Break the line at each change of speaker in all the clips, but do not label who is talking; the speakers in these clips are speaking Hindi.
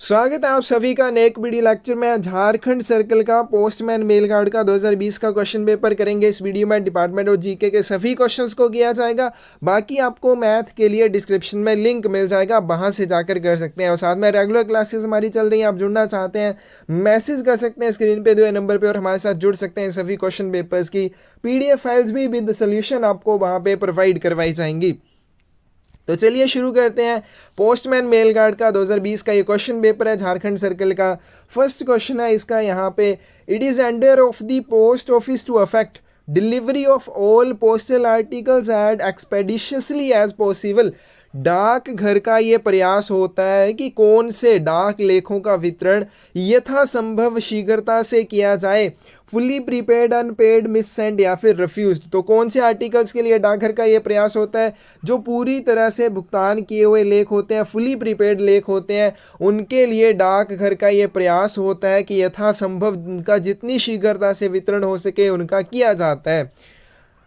स्वागत है आप सभी का नेक बीडी लेक्चर में। झारखंड सर्कल का पोस्टमैन मेल गार्ड का 2020 का क्वेश्चन पेपर करेंगे। इस वीडियो में डिपार्टमेंट और जीके के सभी क्वेश्चंस को किया जाएगा। बाकी आपको मैथ के लिए डिस्क्रिप्शन में लिंक मिल जाएगा, वहां से जाकर कर सकते हैं। और साथ में रेगुलर क्लासेस हमारी चल रही हैं, आप जुड़ना चाहते हैं मैसेज कर सकते हैं स्क्रीन पे दिए नंबर पर और हमारे साथ जुड़ सकते हैं। सभी क्वेश्चन पेपर्स की PDF फाइल्स भी विद सोल्यूशन आपको वहाँ पे प्रोवाइड करवाई जाएंगी। तो चलिए शुरू करते हैं। पोस्टमैन मेल गार्ड का 2020 का ये क्वेश्चन पेपर है झारखंड सर्कल का। फर्स्ट क्वेश्चन है इसका यहाँ पे, it is under of the post office to affect delivery of all postal articles as expeditiously as possible. डाक घर का ये प्रयास होता है कि कौन से डाक लेखों का वितरण यथासंभव शीघ्रता से किया जाए। Fully prepaid, unpaid, missent या फिर रिफ्यूज्ड। तो कौन से आर्टिकल्स के लिए डाकघर का ये प्रयास होता है? जो पूरी तरह से भुगतान किए हुए लेख होते हैं, फुली प्रीपेड लेख होते हैं, उनके लिए डाकघर का ये प्रयास होता है कि यथासंभव उनका जितनी शीघ्रता से वितरण हो सके उनका किया जाता है।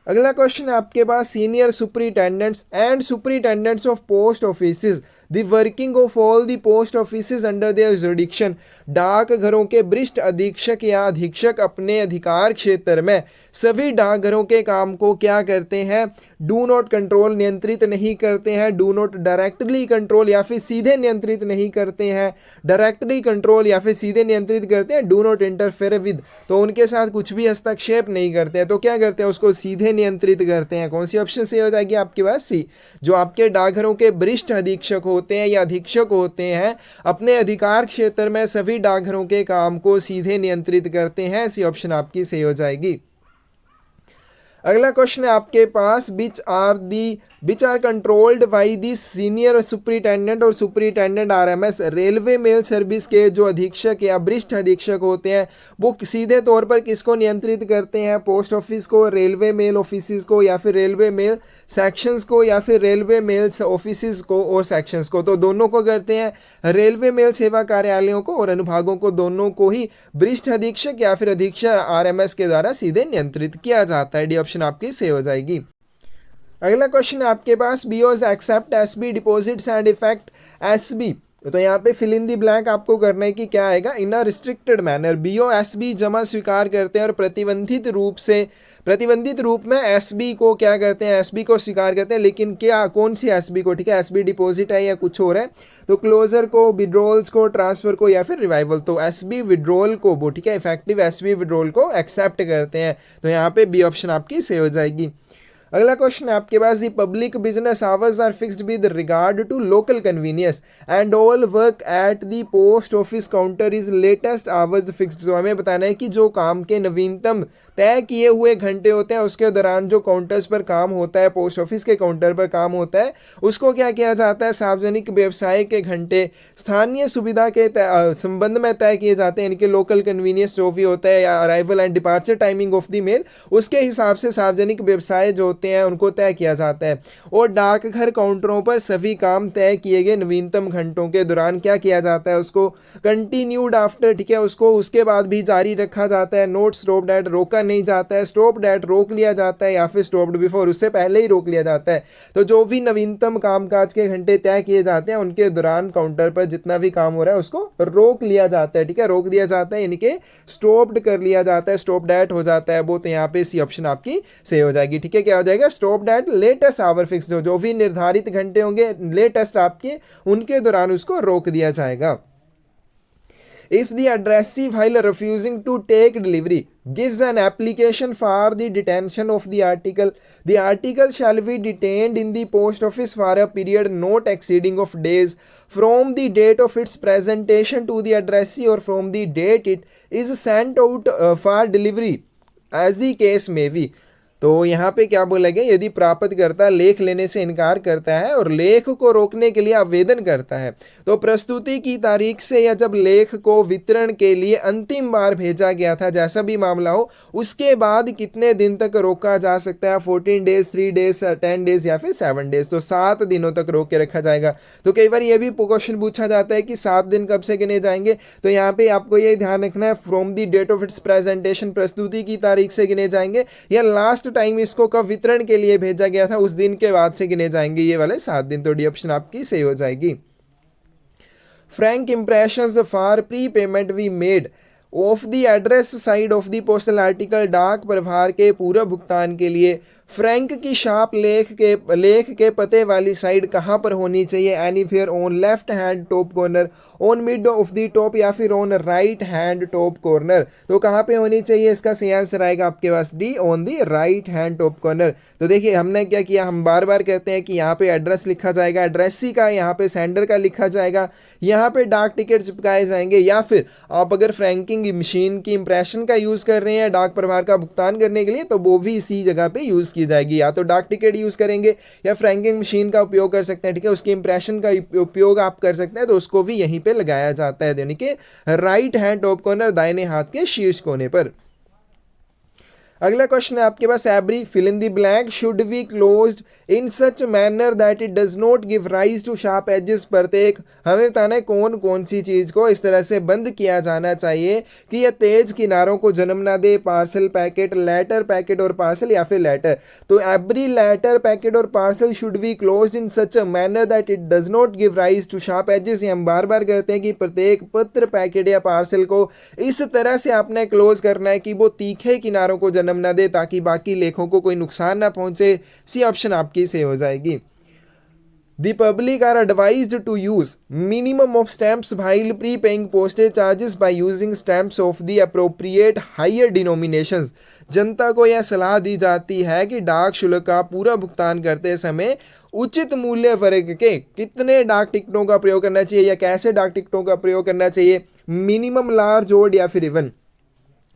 अगला क्वेश्चन है आपके पास, senior superintendents and superintendents of post offices the working of all the post offices under their jurisdiction. डाकघरों के वरिष्ठ अधीक्षक या अधीक्षक अपने अधिकार क्षेत्र में सभी डाकघरों के काम को क्या करते हैं? डू नॉट कंट्रोल, नियंत्रित नहीं करते हैं। डू नॉट डायरेक्टली कंट्रोल या फिर सीधे नियंत्रित नहीं करते हैं। डायरेक्टली कंट्रोल या फिर सीधे नियंत्रित करते हैं। डू नॉट इंटरफेयर विद, तो उनके साथ कुछ भी हस्तक्षेप नहीं करते हैं। तो क्या करते हैं? उसको सीधे नियंत्रित करते हैं। कौन सी ऑप्शन से हो जाएगी आपके पास? सी। जो आपके डाकघरों के वरिष्ठ अधीक्षक होते हैं या अधीक्षक होते हैं, अपने अधिकार क्षेत्र में सभी डाकघरों के काम को सीधे नियंत्रित करते हैं। ऐसी ऑप्शन आपकी सही हो जाएगी। अगला क्वेश्चन है आपके पास, which are controlled by the senior superintendent और superintendent RMS। Railway mail service के जो अधीक्षक या वरिष्ठ अधीक्षक होते हैं वो सीधे तौर पर किसको नियंत्रित करते हैं? पोस्ट ऑफिस को, रेलवे मेल ऑफिस को, या फिर रेलवे मेल सेक्शंस को, या फिर रेलवे मेल ऑफिस को और सेक्शंस को। तो दोनों को करते हैं, रेलवे मेल सेवा कार्यालयों को और अनुभागों को, दोनों को ही वरिष्ठ अधीक्षक या फिर अधीक्षक RMS के द्वारा सीधे नियंत्रित किया जाता है। डी ऑप्शन आपकी सही हो जाएगी। अगला क्वेश्चन है आपके पास, BOs accept SB deposits and effect SB। तो यहाँ पे फिल इन दी ब्लैंक आपको करना है कि क्या आएगा? इन अ रिस्ट्रिक्टेड मैनर। BO SB जमा स्वीकार करते हैं और प्रतिबंधित रूप में SB को क्या करते हैं? SB को स्वीकार करते हैं। लेकिन क्या, कौन सी SB को? ठीक है, SB डिपॉजिट है या कुछ और है? तो क्लोजर को, विड्रॉल्स को, ट्रांसफर को या फिर रिवाइवल। तो SB विड्रॉल को वो, ठीक है, इफेक्टिव SB विड्रॉल को एक्सेप्ट करते हैं। तो यहाँ पे बी ऑप्शन आपकी सही हो जाएगी। अगला क्वेश्चन है आपके पास, the public business hours are fixed with regard to local convenience and all work at the post office counter is latest hours fixed. तो हमें बताना है कि जो काम के नवीनतम तय किए हुए घंटे होते हैं उसके दौरान जो काउंटर्स पर काम होता है, पोस्ट ऑफिस के काउंटर पर काम होता है, उसको क्या किया जाता है? सार्वजनिक व्यवसाय के घंटे स्थानीय सुविधा के संबंध में तय किए जाते हैं। इनके लोकल कन्वीनियंस जो भी होता है या arrival and departure timing of the mail, उसके हिसाब से सार्वजनिक व्यवसाय जो होते हैं उनको तय किया जाता है। और डाकघर काउंटरों पर सभी काम तय किए गए नवीनतम घंटों के दौरान क्या किया जाता है? उसको कंटिन्यूड आफ्टर, ठीक है, उसको उसके बाद भी जारी रखा जाता है। नोट स्टॉप्ड एट, रोका नहीं जाता है। स्टॉप्ड एट रोक लिया जाता है, या फिर स्टॉप्ड बिफोर, उससे पहले ही रोक लिया जाता है। तो जो भी नवीनतम कामकाज के घंटे तय किए जाते हैं उनके दौरान काउंटर पर जितना भी काम हो रहा है उसको रोक लिया जाता है। ठीक है, रोक दिया जाता है, इनके स्टॉप्ड कर लिया जाता है, स्टॉप्ड एट हो जाता है वो। तो यहाँ पे सी ऑप्शन आपकी सही हो जाएगी। ठीक है, क्या हो जाएगा? Stopped at latest hour fix. जो भी निर्धारित घंटे होंगे लेटेस्ट आपके, उनके दौरान उसको रोक दिया जाएगा। If the addressee, while refusing to take delivery, gives an application for the detention of the article shall be detained in the post office for a period not exceeding of days from the date of its presentation to the addressee or from the date it is sent out for delivery as the case may be। तो यहाँ पे क्या बोला गया? यदि प्राप्तकर्ता लेख लेने से इनकार करता है और लेख को रोकने के लिए आवेदन करता है, तो प्रस्तुति की तारीख से या जब लेख को वितरण के लिए अंतिम बार भेजा गया था, जैसा भी मामला हो, उसके बाद कितने दिन तक रोका जा सकता है? 14 डेज, 3 डेज, 10 डेज या फिर 7 डेज। तो 7 दिनों तक रोक के रखा जाएगा। तो कई बार ये भी क्वेश्चन पूछा जाता है कि 7 दिन कब से गिने जाएंगे? तो यहाँ पे आपको ये ध्यान रखना है, from the date of its presentation, प्रस्तुति की तारीख से गिने जाएंगे, या लास्ट टाइम इसको कब वितरण के लिए भेजा गया था उस दिन के बाद से गिने जाएंगे ये वाले 7 दिन। तो डी ऑप्शन आपकी सही हो जाएगी। Frank impressions for prepayment we made of the address side of the postal article, डाक प्रभार के पूरा भुगतान के लिए फ्रैंक की शाप लेख के पते वाली साइड कहाँ पर होनी चाहिए? Anywhere on left hand top corner, on mid of the top, या फिर on right hand top corner. तो कहाँ पे होनी चाहिए? इसका सही आंसर आएगा आपके पास D, on the right hand top corner. तो देखिए हमने क्या किया, हम बार बार कहते हैं कि यहाँ पे एड्रेस लिखा जाएगा, एड्रेसी का, यहाँ पे सेंडर का लिखा जाएगा, यहाँ पे डाक टिकट चिपकाए जाएंगे, या फिर आप अगर फ्रैंकिंग मशीन की इंप्रेशन का यूज़ कर रहे हैं डाक प्रभार का भुगतान करने के लिए, तो वो भी इसी जगह पे यूज़ की जाएगी। या तो डाक टिकट यूज़ करेंगे या फ्रैंकिंग मशीन का उपयोग कर सकते हैं, ठीक है, उसकी इंप्रेशन का उपयोग आप कर सकते हैं, तो उसको भी यहीं पे लगाया जाता है, यानी कि राइट हैंड टॉप कॉर्नर, दाहिने हाथ के शीर्ष कोने पर। अगला क्वेश्चन है आपके पास, every fill in the blank should be closed in such manner that it does not give rise to sharp edges. प्रत्येक हमें बताना है कौन कौन सी चीज़ को इस तरह से बंद किया जाना चाहिए कि यह तेज किनारों को जन्म ना दे। पार्सल, पैकेट, लेटर, पैकेट और पार्सल, या फिर लेटर। तो एवरी लेटर, पैकेट और parcel should be closed in such a manner that it does not give rise to sharp edges. हम बार बार कहते हैं कि प्रत्येक पत्र, पैकेट या पार्सल को इस तरह से आपने क्लोज करना है कि वो तीखे किनारों को जन्म ना दे, ताकि बाकी लेखों को कोई नुकसान ना पहुंचे। सी ऑप्शन आपकी सही हो जाएगी। The public are advised to use minimum of stamps while prepaying postage charges by using stamps of the appropriate higher denominations। जनता को यह सलाह दी जाती है कि डाक शुल्क का पूरा भुगतान करते समय उचित मूल्य वर्ग के कितने डाक टिकटों का प्रयोग करना चाहिए, या कैसे डाक टिकटों का प्रयोग करना चाहिए? मिनिमम, लार्ज, ओड या फिर इवन।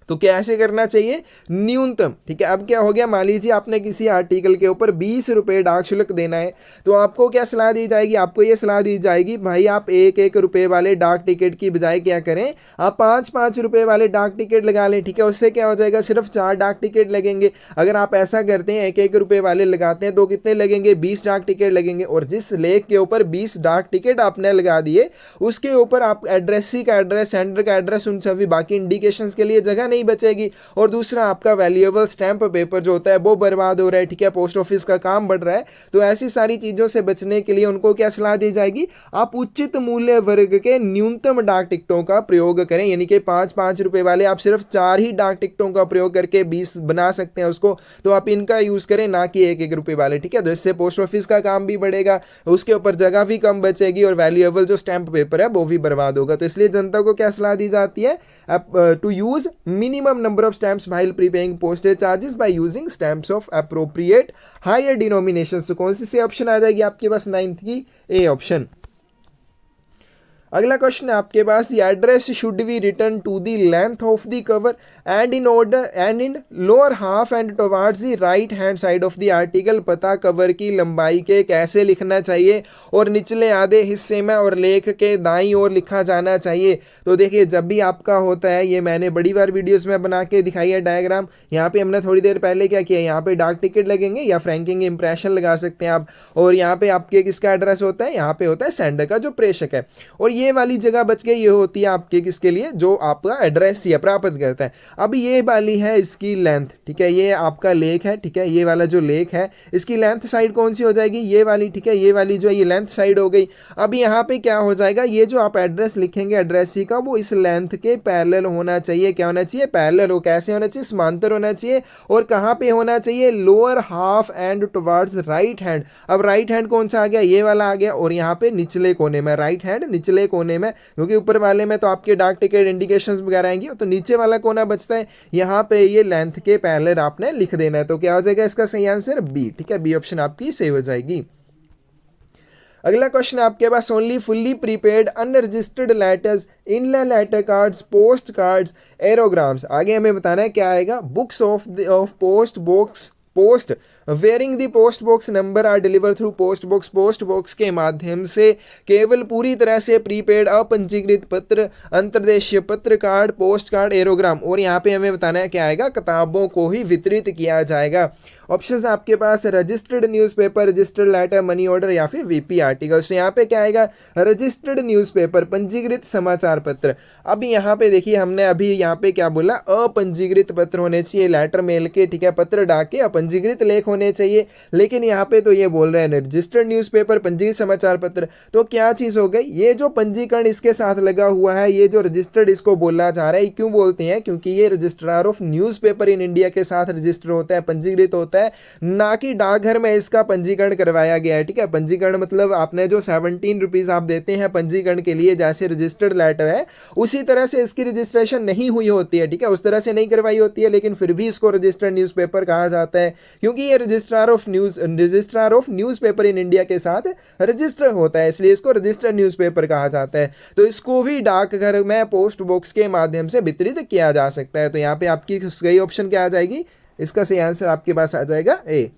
तो कैसे करना चाहिए? न्यूनतम, ठीक है। अब क्या हो गया, मान लीजिए आपने किसी आर्टिकल के ऊपर 20 रुपये डाक शुल्क देना है, तो आपको क्या सलाह दी जाएगी? आपको ये सलाह दी जाएगी भाई आप 1-1 रुपये वाले डाक टिकट की बजाय क्या करें, आप 5-5 रुपये वाले डाक टिकट लगा लें, ठीक है। उससे क्या हो जाएगा, सिर्फ 4 डाक टिकट लगेंगे। अगर आप ऐसा करते हैं 1-1 रुपये वाले लगाते हैं तो कितने लगेंगे? 20 डाक टिकट लगेंगे। और जिस लेख के ऊपर 20 डाक टिकट आपने लगा दिए उसके ऊपर आप एड्रेसी का एड्रेस, सेंडर का एड्रेस, उन सभी बाकी इंडिकेशंस के लिए जगह नहीं बचेगी। और दूसरा, आपका वैल्यूएबल स्टैंप पेपर जो होता है वो बर्बाद हो रहा है, ठीक है, पोस्ट ऑफिस का काम बढ़ रहा है। तो ऐसी सारी चीज़ों से बचने के लिए उनको क्या सलाह दी जाएगी? आप उचित मूल्य वर्ग के न्यूनतम डाक टिकटों का प्रयोग करें, यानी कि 5-5 रुपये वाले आप सिर्फ 4 ही डाक टिकटों का प्रयोग करके 20 बना सकते हैं उसको, तो आप इनका यूज़ करें, ना कि 1-1 रुपये वाले, ठीक है। तो इससे पोस्ट ऑफिस का काम भी बढ़ेगा, उसके ऊपर जगह भी कम बचेगी और वैल्यूएबल जो स्टैंप पेपर है वो भी बर्बाद होगा। तो इसलिए जनता को क्या सलाह दी जाती है? To use minimum number of stamps while prepaying postage charges by using stamps of appropriate higher denominations। तो कौन सी ऑप्शन आ जाएगी आपके पास? 9th की ए ऑप्शन। अगला क्वेश्चन है आपके पास, address should be written to the length of the cover and in order and in lower half and towards the right hand side of the article. पता कवर की लंबाई के कैसे लिखना चाहिए और निचले आधे हिस्से में और लेख के दाईं ओर लिखा जाना चाहिए। तो देखिए जब भी आपका होता है, ये मैंने बड़ी बार वीडियोस में बना के दिखाई है डायग्राम। यहाँ पे हमने थोड़ी देर पहले क्या किया, यहाँ पे डाक टिकट लगेंगे या फ्रैंकिंग इंप्रेशन लगा सकते हैं आप। और यहाँ पे आपके किसका एड्रेस होता है? यहाँ पे होता है सेंडर का, जो प्रेषक है। और ये वाली जगह बच के ये होती है आपके किसके लिए? जो आपका एड्रेस या प्राप्त करता है। अब ये वाली है इसकी लेंथ, ठीक है, ये आपका लेख है, ठीक है। ये वाला जो लेख है इसकी लेंथ साइड कौन सी हो जाएगी? ये वाली, ठीक है। ये वाली जो है ये लेंथ साइड हो गई। अब यहाँ पे क्या हो जाएगा, ये जो आप एड्रेस लिखेंगे एड्रेसी का, वो इस लेंथ के पैरेलल होना चाहिए। क्या होना चाहिए? पैरेलल हो। कैसे होना चाहिए? समांतर होना चाहिए। और कहाँ पे होना चाहिए? Lower half and towards right hand. अब राइट हैंड कौन सा आ गया? ये वाला आ गया। और यहाँ पे निचले कोने में, राइट हैंड निचले कोने में, क्योंकि ऊपर वाले में तो आपके डाक टिकट इंडिकेशंस वगैरह आएंगी, तो नीचे वाला कोना बचता है, यहाँ पे ये लेंथ के पैरेलल आपने लिख देना है। तो क्या हो जाएगा इसका सही आंसर? बी, ठीक है। बी ऑप्शन आपकी सही हो जाएगी। अगला क्वेश्चन आपके पास, only fully prepaid unregistered letters, inland letter cards, post cards, aerograms. आगे हमें बताना है क्या आएगा। Books of post box, post bearing the post box number are deliver through post box. Post box के माध्यम से केवल पूरी तरह से प्रीपेड अपंजीकृत पत्र, अंतर्देशीय पत्र, कार्ड, पोस्ट कार्ड, एरोग्राम। और यहाँ पे हमें बताना है क्या आएगा, किताबों को ही वितरित किया जाएगा। ऑप्शन आपके पास registered newspaper, registered letter, money order या फिर वीपी आर्टिकल्स। तो यहाँ पे क्या आएगा, रजिस्टर्ड न्यूज़पेपर, पंजीकृत समाचार पत्र। अब यहाँ पे देखिए हमने अभी यहाँ पे क्या बोला, अपंजीकृत पत्र होने चाहिए, लेटर मेल के, ठीक है, पत्र डाक के अपंजीकृत लेख होने चाहिए। लेकिन यहाँ पे तो ये बोल रहे हैं रजिस्टर्ड न्यूज़पेपर, पंजीकृत समाचार पत्र। तो क्या चीज़ हो गई, ये जो पंजीकरण इसके साथ लगा हुआ है, ये जो रजिस्टर्ड इसको बोलना चाह रहा है, क्यों बोलते हैं, क्योंकि ये registrar of newspaper in India के साथ रजिस्टर होता है, पंजीकृत होता है, ना कि डाकघर में इसका पंजीकरण करवाया गया है। ठीक है, पंजीकरण मतलब आपने जो 17 रुपीज़ आप देते हैं पंजीकरण के लिए, जैसे रजिस्टर्ड लेटर है उसी तरह से इसकी रजिस्ट्रेशन नहीं हुई होती है। ठीक है, उस तरह से नहीं करवाई होती है, लेकिन फिर भी इसको रजिस्टर्ड न्यूज़पेपर कहा जाता है, क्योंकि ये registrar of newspaper in India के साथ रजिस्टर होता है, इसलिए इसको रजिस्टर्ड न्यूज़पेपर कहा जाता है। तो इसको भी डाकघर में पोस्ट बॉक्स के माध्यम से वितरित किया जा सकता है। तो यहाँ पे आपकी सही ऑप्शन क्या आ जाएगी, इसका सही आंसर आपके पास आ जाएगा ए।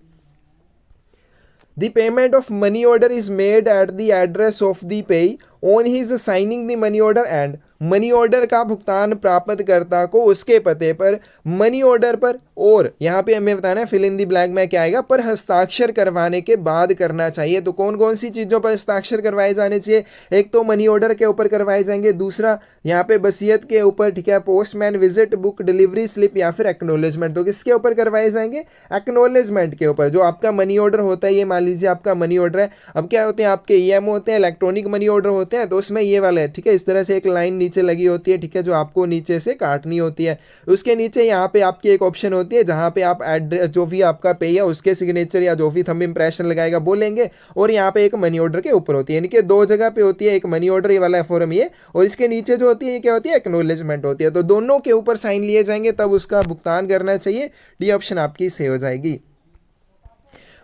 The payment of money order is made at the address of the payee on his signing the money order and money order का भुगतान प्राप्तकर्ता को उसके पते पर, मनी ऑर्डर पर, और यहाँ पे हमें बताना है फिल इन दी ब्लैंक में क्या आएगा, पर हस्ताक्षर करवाने के बाद करना चाहिए। तो कौन कौन सी चीज़ों पर हस्ताक्षर करवाए जाने चाहिए, एक तो मनी ऑर्डर के ऊपर करवाए जाएंगे, दूसरा यहाँ पे वसीयत के ऊपर, ठीक है, postman visit book, delivery slip या फिर एक्नोलेजमेंट। तो किसके ऊपर करवाए जाएंगे, एक्नोलेजमेंट के ऊपर। जो आपका मनी ऑर्डर होता है, ये मान लीजिए आपका मनी ऑर्डर है, अब क्या होते हैं आपके ईएमओ होते हैं, इलेक्ट्रॉनिक मनी ऑर्डर होते हैं, तो उसमें ये वाला है, ठीक है, इस तरह से एक लाइन नीचे लगी होती है, ठीक है, जो आपको नीचे से काटनी होती है। उसके नीचे यहाँ पे आपकी एक ऑप्शन होती है जहाँ पे आप एड्रेस, जो भी आपका पे है उसके सिग्नेचर या जो भी थंब इंप्रेशन लगाएगा वो लेंगे, और यहाँ पे एक मनी ऑर्डर के ऊपर होती है, यानी कि दो जगह पे होती है, एक मनी ऑर्डर ये वाला फॉर्म ये, और इसके नीचे जो होती है ये क्या होती है, एक्नोलेजमेंट होती है। तो दोनों के ऊपर साइन लिए जाएंगे तब उसका भुगतान करना चाहिए। डी ऑप्शन आपकी सही हो जाएगी।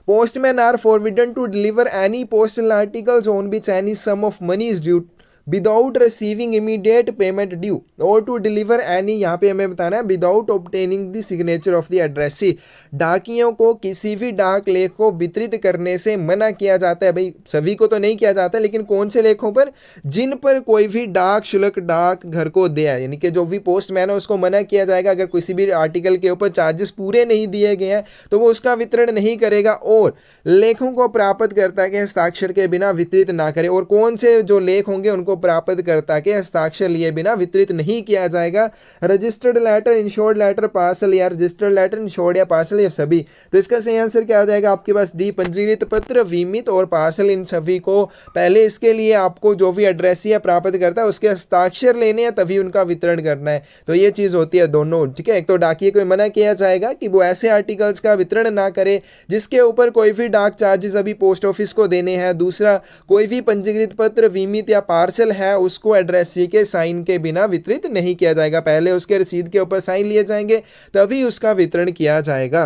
Postmen are forbidden to deliver any postal articles on which any sum of money is due without receiving immediate payment due, और टू डिलीवर एनी, यहाँ पे हमें बताना है, without obtaining the signature of the addressee. डाकियों को किसी भी डाक लेख को वितरित करने से मना किया जाता है। भाई सभी को तो नहीं किया जाता, लेकिन कौन से लेखों पर, जिन पर कोई भी डाक शुल्क डाक घर को दिया, यानी कि जो भी पोस्टमैन है उसको मना किया जाएगा। अगर किसी भी आर्टिकल के ऊपर चार्जेस पूरे नहीं दिए गए हैं तो वो उसका वितरण नहीं करेगा, और लेखों को प्राप्तकर्ता के हस्ताक्षर के बिना वितरित ना करे। और कौन से जो लेख होंगे उनको प्राप्तकर्ता के हस्ताक्षर लिए बिना वितरित नहीं किया जाएगा, registered letter, insured letter, parcel या रजिस्टर्ड लेटर, इंश्योर्ड या पार्सल, ये सभी। तो इसका सही आंसर क्या आ जाएगा आपके पास, डी, पंजीकृत पत्र, बीमित और पार्सल, इन सभी को पहले इसके लिए आपको जो भी एड्रेस या प्राप्त करता है उसके हस्ताक्षर लेने हैं, तभी उनका वितरण करना है। तो ये चीज़ होती है दोनों, ठीक है। एक तो डाकिए को मना किया जाएगा कि वो ऐसे आर्टिकल्स का वितरण ना करे जिसके ऊपर कोई भी डाक चार्जेस अभी पोस्ट ऑफिस को देने हैं। दूसरा, कोई भी पंजीकृत पत्र, बीमित या पार्सल है उसको एड्रेसी के साइन के बिना वितरित नहीं किया जाएगा, पहले उसके रसीद के ऊपर साइन लिए जाएंगे तभी उसका वितरण किया जाएगा।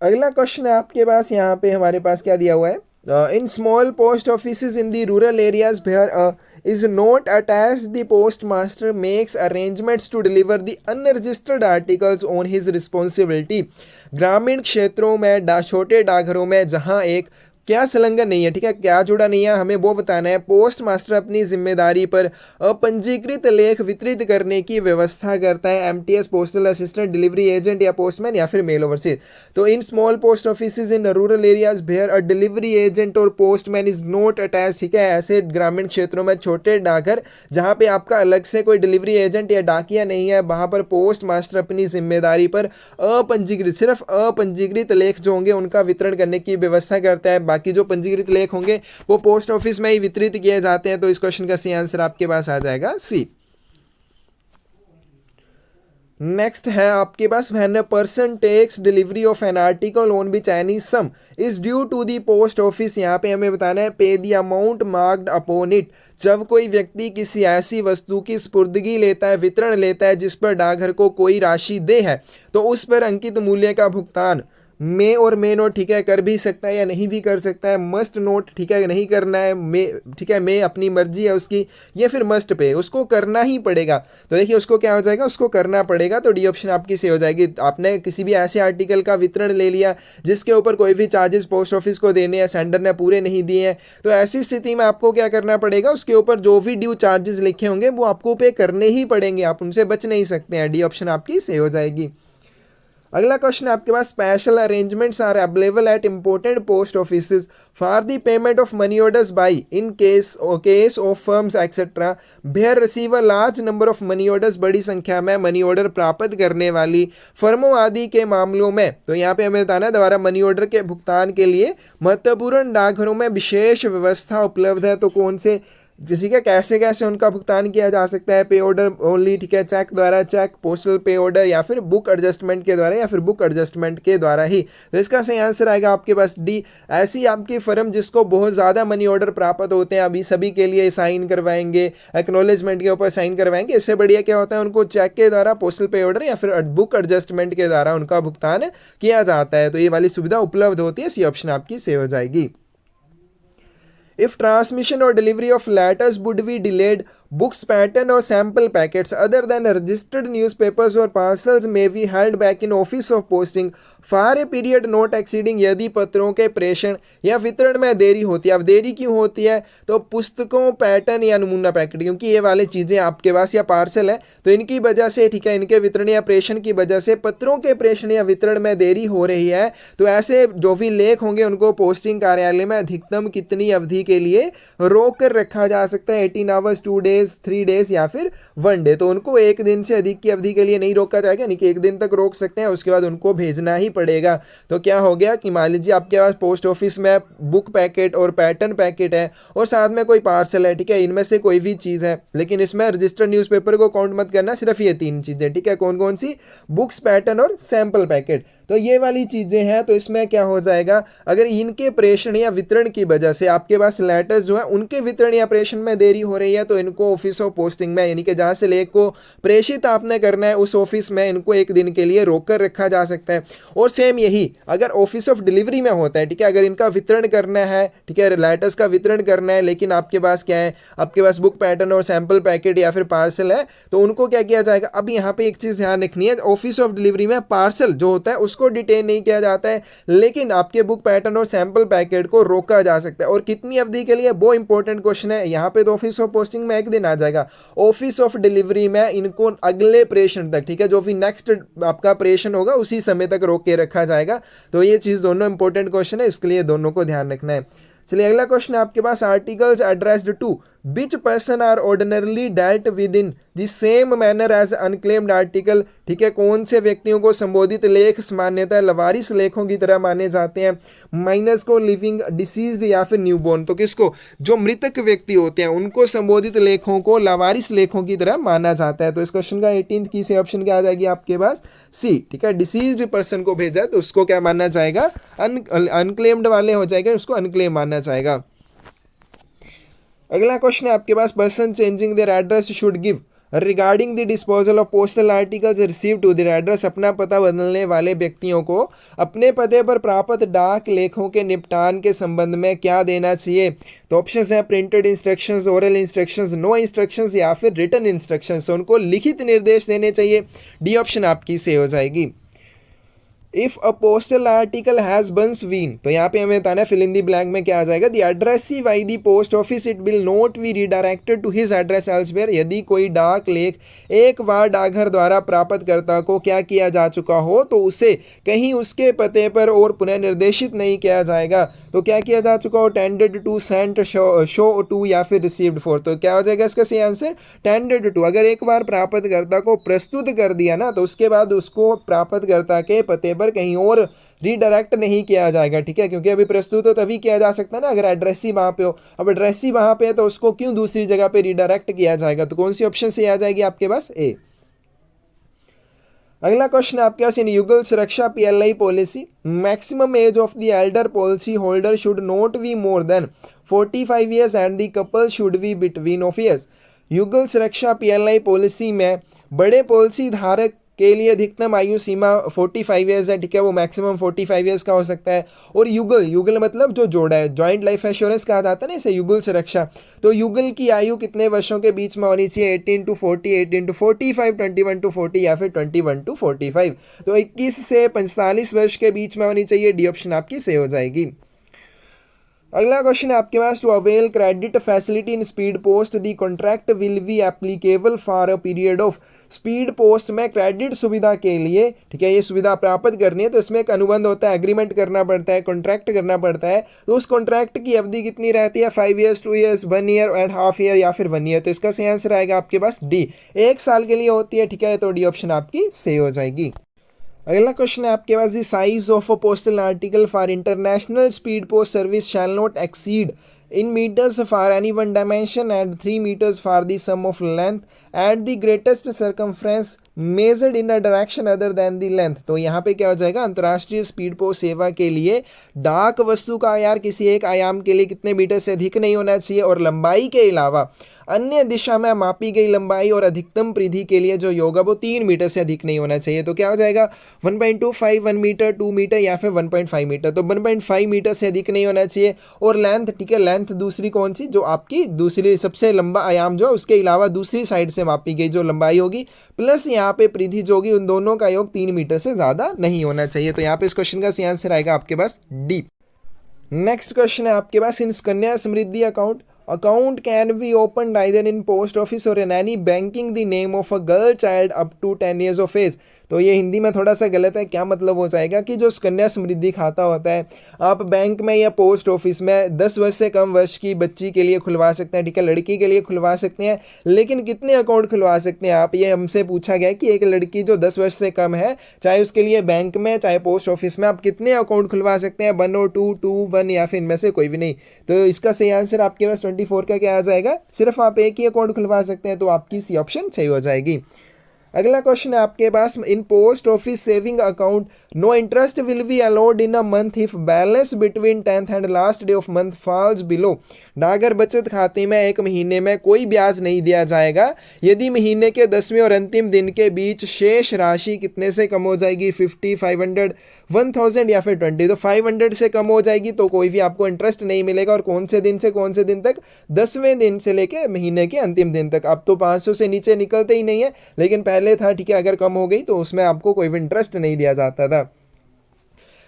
अगला क्वेश्चन है आपके पास, यहाँ पे हमारे पास क्या दिया हुआ है, in small post offices in the rural areas where is not attached, the postmaster makes arrangements to deliver the unregistered articles on his responsibility। ग्रामीण क्षेत्रों में छोटे डाकघरों में जहां एक क्या संलग्न नहीं है, ठीक है, क्या जुड़ा नहीं है, हमें वो बताना है। पोस्ट मास्टर अपनी जिम्मेदारी पर अपंजीकृत लेख वितरित करने की व्यवस्था करता है। MTS, postal assistant, delivery agent या पोस्टमैन या फिर मेल ओवरसीयर। तो in small post offices in rural areas where a delivery agent और पोस्टमैन इज नॉट अटैच, ठीक है, ऐसे ग्रामीण क्षेत्रों में छोटे डाकघर जहाँ पे आपका अलग से कोई डिलीवरी एजेंट या डाकिया नहीं है, वहाँ पर पोस्ट मास्टर अपनी जिम्मेदारी पर अपंजीकृत, सिर्फ अपंजीकृत लेख जो होंगे उनका वितरण करने की व्यवस्था करता है। बाकी जो पंजीकृत लेख होंगे वो पोस्ट ऑफिस में ही वितरित किए जाते हैं। तो इस क्वेश्चन का सही आंसर आपके पास आ जाएगा सी। नेक्स्ट है आपके पास, when a person takes delivery of an article on which any sum is due to the post office, यहाँ पे हमें बताना है pay the amount marked upon it. जब कोई व्यक्ति किसी ऐसी वस्तु की स्पुर्दगी लेता है, वितरण लेता है जिस पर डाकघर को कोई राशि दे है, तो उस पर अंकित मूल्य का भुगतान मे और मे नोट, ठीक है, कर भी सकता है या नहीं भी कर सकता है। मस्ट नोट, ठीक है, नहीं करना है। मे, ठीक है, मे अपनी मर्जी है उसकी, या फिर मस्ट पे, उसको करना ही पड़ेगा। तो देखिए उसको क्या हो जाएगा, उसको करना पड़ेगा। तो डी ऑप्शन आपकी सही हो जाएगी। आपने किसी भी ऐसे आर्टिकल का वितरण ले लिया जिसके ऊपर कोई भी चार्जेस पोस्ट ऑफिस को देने हैं, सेंडर ने पूरे नहीं दिए हैं, तो ऐसी स्थिति में आपको क्या करना पड़ेगा, उसके ऊपर जो भी ड्यू चार्जेस लिखे होंगे वो आपको पे करने ही पड़ेंगे, आप उनसे बच नहीं सकते हैं। डी ऑप्शन आपकी सही हो जाएगी। अगला क्वेश्चन आपके पास, special arrangements are available at important post offices for the payment of money orders by in case of firms etcetera where receive a large number of money orders, बड़ी संख्या में मनी ऑर्डर प्राप्त करने वाली फर्मों आदि के मामलों में। तो यहाँ पे हमें बताना है दोबारा, मनी ऑर्डर के भुगतान के लिए महत्वपूर्ण डाकघरों में विशेष व्यवस्था उपलब्ध है। तो कौन से, जैसे कि कैसे कैसे उनका भुगतान किया जा सकता है, पे ऑर्डर ओनली, ठीक है, चेक द्वारा, चेक, पोस्टल पे ऑर्डर, या फिर बुक एडजस्टमेंट के द्वारा, या फिर बुक एडजस्टमेंट के द्वारा ही। तो इसका सही आंसर आएगा आपके पास डी। ऐसी आपकी फर्म जिसको बहुत ज़्यादा मनी ऑर्डर प्राप्त होते हैं, अभी सभी के लिए साइन करवाएंगे, एक्नॉलेजमेंट के ऊपर साइन करवाएंगे। इससे बढ़िया क्या होता है, उनको चेक के द्वारा, पोस्टल पे ऑर्डर या फिर बुक एडजस्टमेंट के द्वारा उनका भुगतान किया जाता है। तो ये वाली सुविधा उपलब्ध होती है, सी ऑप्शन आपकी सेव हो जाएगी। If transmission or delivery of letters would be delayed, books, pattern or sample packets other than registered newspapers or parcels may be held back in office of posting for a period not exceeding, यदि पत्रों के प्रेषण या वितरण में देरी होती है। अब देरी क्यों होती है, तो पुस्तकों, पैटर्न या नमूना पैकेट, क्योंकि ये वाली चीज़ें आपके पास या पार्सल है, तो इनकी वजह से, ठीक है, इनके वितरण या प्रेषण की वजह से पत्रों के प्रेषण या वितरण में देरी हो रही है। तो ऐसे जो भी लेख होंगे उनको पोस्टिंग कार्यालय में अधिकतम कितनी अवधि के लिए रोक कर रखा जा सकता है, 18 आवर्स, 2 डेज, 3 डेज या फिर 1 डे। तो उनको एक दिन से अधिक की अवधि के लिए नहीं रोका जाएगा, यानी कि 1 दिन तक रोक सकते हैं, उसके बाद उनको भेजना ही पड़ेगा। तो क्या हो गया कि मान लीजिए आपके पास पोस्ट ऑफिस में बुक पैकेट और पैटर्न पैकेट है और साथ में कोई पार्सल है, ठीक है, इनमें से कोई भी चीज़ है, लेकिन इसमें रजिस्टर्ड न्यूज़पेपर को काउंट मत करना, सिर्फ ये 3 चीज़ें, ठीक है, कौन कौन सी, बुक्स, पैटर्न और सैंपल पैकेट। तो ये वाली चीज़ें हैं, तो इसमें क्या हो जाएगा, अगर इनके प्रेषण या वितरण की वजह से आपके पास लेटर्स जो है उनके वितरण या प्रेषण में देरी हो रही है, तो इनको ऑफिस ऑफ पोस्टिंग में, यानी कि जहाँ से लेख को प्रेषित आपने करना है उस ऑफिस में इनको 1 दिन के लिए रोक कर रखा जा सकता है। और सेम यही अगर ऑफिस ऑफ डिलीवरी में होता है, ठीक है, अगर इनका वितरण करना है, ठीक है, लेटर्स का वितरण करना है, लेकिन आपके पास क्या है, आपके पास बुक, पैटर्न और सैंपल पैकेट या फिर पार्सल है, तो उनको क्या किया जाएगा। अब यहाँ पे एक चीज़ ध्यान रखनी है, ऑफिस ऑफ डिलीवरी में पार्सल जो होता है उसको डिटेन नहीं किया जाता है, लेकिन आपके बुक, पैटर्न और सैंपल पैकेट को रोका जा सकता है। और कितनी अवधि के लिए, वो इंपॉर्टेंट क्वेश्चन है। यहाँ पे तो ऑफिस ऑफ पोस्टिंग में 1 दिन आ जाएगा, ऑफिस ऑफ डिलीवरी में इनको अगले प्रेषण तक, ठीक है, जो भी नेक्स्ट आपका प्रेषण होगा उसी समय तक रोक के रखा जाएगा। तो ये चीज़ दोनों इंपॉर्टेंट क्वेश्चन है, इसके लिए दोनों को ध्यान रखना है। चलिए अगला क्वेश्चन आपके पास, articles addressed to which person are ordinarily dealt within the same manner as unclaimed article, ठीक है, कौन से व्यक्तियों को संबोधित लेख सामान्यतः लवारिस लेखों की तरह माने जाते हैं, माइनस को लिविंग, डिसीज्ड या फिर न्यूबॉर्न। तो किसको, जो मृतक व्यक्ति होते हैं उनको संबोधित लेखों को लवारिस लेखों की तरह माना जाता है। तो इस क्वेश्चन का 18th की से ऑप्शन क्या आ जाएगी आपके पास, सी, ठीक है, डिसीज्ड पर्सन को भेजा तो उसको क्या माना जाएगा, अनक्लेम्ड वाले हो जाएगा, उसको अनक्लेम माना जाएगा। अगला क्वेश्चन है आपके पास, person changing their address should give regarding the disposal of postal articles received to their address, अपना पता बदलने वाले व्यक्तियों को अपने पते पर प्राप्त डाक लेखों के निपटान के संबंध में क्या देना चाहिए। तो ऑप्शंस हैं printed instructions, oral instructions, no instructions या फिर रिटन इंस्ट्रक्शंस। तो उनको लिखित निर्देश देने चाहिए, डी ऑप्शन आपकी सही हो जाएगी। If a postal article has once been, तो यहाँ पे हमें बताना है फिल इन दी ब्लैंक में क्या आ जाएगा, the addressee by the post office it will not be redirected to his address elsewhere, यदि कोई डाक लेख एक बार डाकघर द्वारा प्राप्तकर्ता को क्या किया जा चुका हो तो उसे कहीं उसके पते पर और पुनः निर्देशित नहीं किया जाएगा। तो क्या किया जा चुका हो, tended to, sent, show to या फिर रिसीव्ड फॉर। तो क्या हो जाएगा इसका सही आंसर, टेंडेड टू। अगर एक बार प्राप्तकर्ता को प्रस्तुत कर दिया ना, तो उसके बाद उसको प्राप्तकर्ता के पते पर कहीं और रीडायरेक्ट नहीं किया जाएगा, ठीक है, क्योंकि अभी प्रस्तुत हो तभी किया जा सकता है ना, अगर एड्रेस ही वहाँ पे हो। अब एड्रेस ही वहाँ पे है तो उसको क्यों दूसरी जगह पे रीडायरेक्ट किया जाएगा। तो कौन सी ऑप्शन से आ जाएगी आपके पास, ए। अगला क्वेश्चन आपके पास, इन युगल सुरक्षा PLI policy maximum age of the Elder policy holder should not be more than 45 years and the couple should be between of years. युगल सुरक्षा PLI पॉलिसी में बड़े पॉलिसी धारक के लिए अधिकतम आयु सीमा 45 ईयर्स है, ठीक है, वो मैक्सिमम 45 ईयर्स का हो सकता है। और युगल, युगल मतलब जो जोड़ा है, जॉइंट लाइफ इंश्योरेंस कहा जाता है ना इसे, युगल सुरक्षा। तो युगल की आयु कितने वर्षों के बीच में होनी चाहिए, 18 to 40, 18 to 45, 21 to 40 या फिर 21 to 45। तो 21 से 45 वर्ष के बीच में होनी चाहिए, डी ऑप्शन आपकी सही हो जाएगी। अगला क्वेश्चन है आपके पास, to avail credit facility in speed post the contract will be applicable for a period of. Speed post में क्रेडिट सुविधा के लिए, ठीक है, ये सुविधा प्राप्त करनी है तो इसमें एक अनुबंध होता है, एग्रीमेंट करना पड़ता है, कॉन्ट्रैक्ट करना पड़ता है। तो उस कॉन्ट्रैक्ट की अवधि कितनी रहती है? 5 years, 2 years, 1 year and half year या फिर 1 ईयर। तो इसका सही आंसर आएगा आपके पास डी, 1 साल के लिए होती है, ठीक है, तो डी ऑप्शन आपकी सही हो जाएगी। अगला क्वेश्चन है आपके पास, the size of a postal article for international speed post service shall not exceed in meters for any one dimension and 3 meters for the sum of length and the greatest circumference measured in a direction other than the length। तो यहाँ पे क्या हो जाएगा, अंतर्राष्ट्रीय स्पीड पोस्ट सेवा के लिए डाक वस्तु का आयाम किसी एक आयाम के लिए कितने मीटर से अधिक नहीं होना चाहिए और लंबाई के अलावा अन्य दिशा में मापी गई लंबाई और अधिकतम परिधि के लिए जो योग वो 3 मीटर से अधिक नहीं होना चाहिए। तो क्या हो जाएगा, 1.25, 1 मीटर, 2 मीटर या फिर 1.5 मीटर। तो 1.5 मीटर से अधिक नहीं होना चाहिए। और लेंथ, ठीक है, लेंथ दूसरी कौन सी, जो आपकी दूसरी सबसे लंबा आयाम जो उसके अलावा दूसरी साइड से मापी गई जो लंबाई होगी प्लस यहाँ पे परिधि जो होगी, उन दोनों का योग 3 मीटर से ज़्यादा नहीं होना चाहिए। तो यहाँ पे इस क्वेश्चन का सही आंसर आएगा आपके पास डी। नेक्स्ट क्वेश्चन है आपके पास, in Sukanya Samriddhi account can be open either in post office और in any banking the name of a girl child up to 10 years of age. तो ये हिंदी में थोड़ा सा गलत है, क्या मतलब हो जाएगा कि जो सुकन्या समृद्धि खाता होता है आप बैंक में या पोस्ट ऑफिस में 10 वर्ष से कम वर्ष की बच्ची के लिए खुलवा सकते हैं, ठीक है, लड़की के लिए खुलवा सकते हैं, लेकिन कितने अकाउंट खुलवा सकते हैं आप, ये हमसे पूछा गया कि एक लड़की जो 10 वर्ष से कम है, चाहे उसके लिए बैंक में चाहे पोस्ट ऑफिस में, आप कितने अकाउंट खुलवा सकते हैं, 1 और 2, 2, 1 या फिर इनमें से कोई भी नहीं। तो इसका सही आंसर आपके पास 24 का क्या आ जाएगा, सिर्फ आप एक ही अकाउंट खुलवा सकते हैं, तो आपकी सी ऑप्शन सही हो जाएगी। अगला क्वेश्चन है आपके पास, in post office saving account no interest will be allowed in a month if balance between 10th and last day of month falls below. डाकघर बचत खाते में एक महीने में कोई ब्याज नहीं दिया जाएगा यदि महीने के 10वें और अंतिम दिन के बीच शेष राशि कितने से कम हो जाएगी, 50, 500, 1000 या फिर 20। तो 500 से कम हो जाएगी तो कोई भी आपको इंटरेस्ट नहीं मिलेगा। और कौन से दिन से कौन से दिन तक, 10वें दिन से लेके महीने के अंतिम दिन तक। अब तो 500 से नीचे निकलते ही नहीं है, लेकिन पहले था, ठीक है, अगर कम हो गई तो उसमें आपको कोई भी इंटरेस्ट नहीं दिया जाता था।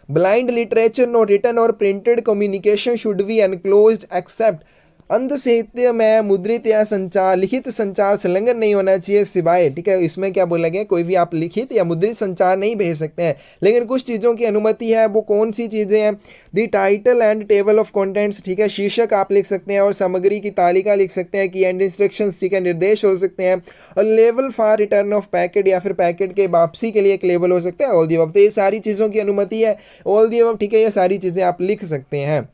ब्लाइंड लिटरेचर नो रिटन और printed communication should be enclosed except. अंध साहित्य में मुद्रित या संचार, लिखित संचार संलग्न नहीं होना चाहिए सिवाय, ठीक है, इसमें क्या बोला गया, कोई भी आप लिखित या मुद्रित संचार नहीं भेज सकते हैं, लेकिन कुछ चीज़ों की अनुमति है। वो कौन सी चीज़ें हैं, the title and table of contents, ठीक है, शीर्षक आप लिख सकते हैं और सामग्री की तालिका लिख सकते हैं, की एंड इंस्ट्रक्शंस, ठीक है, निर्देश हो सकते हैं। और level for return of packet या फिर पैकेट के वापसी के लिए एक लेबल हो सकता है, ऑल दी अबव। तो ये सारी चीज़ों की अनुमति है, ऑल दी अबव, ठीक है, ये सारी चीज़ें आप लिख सकते हैं।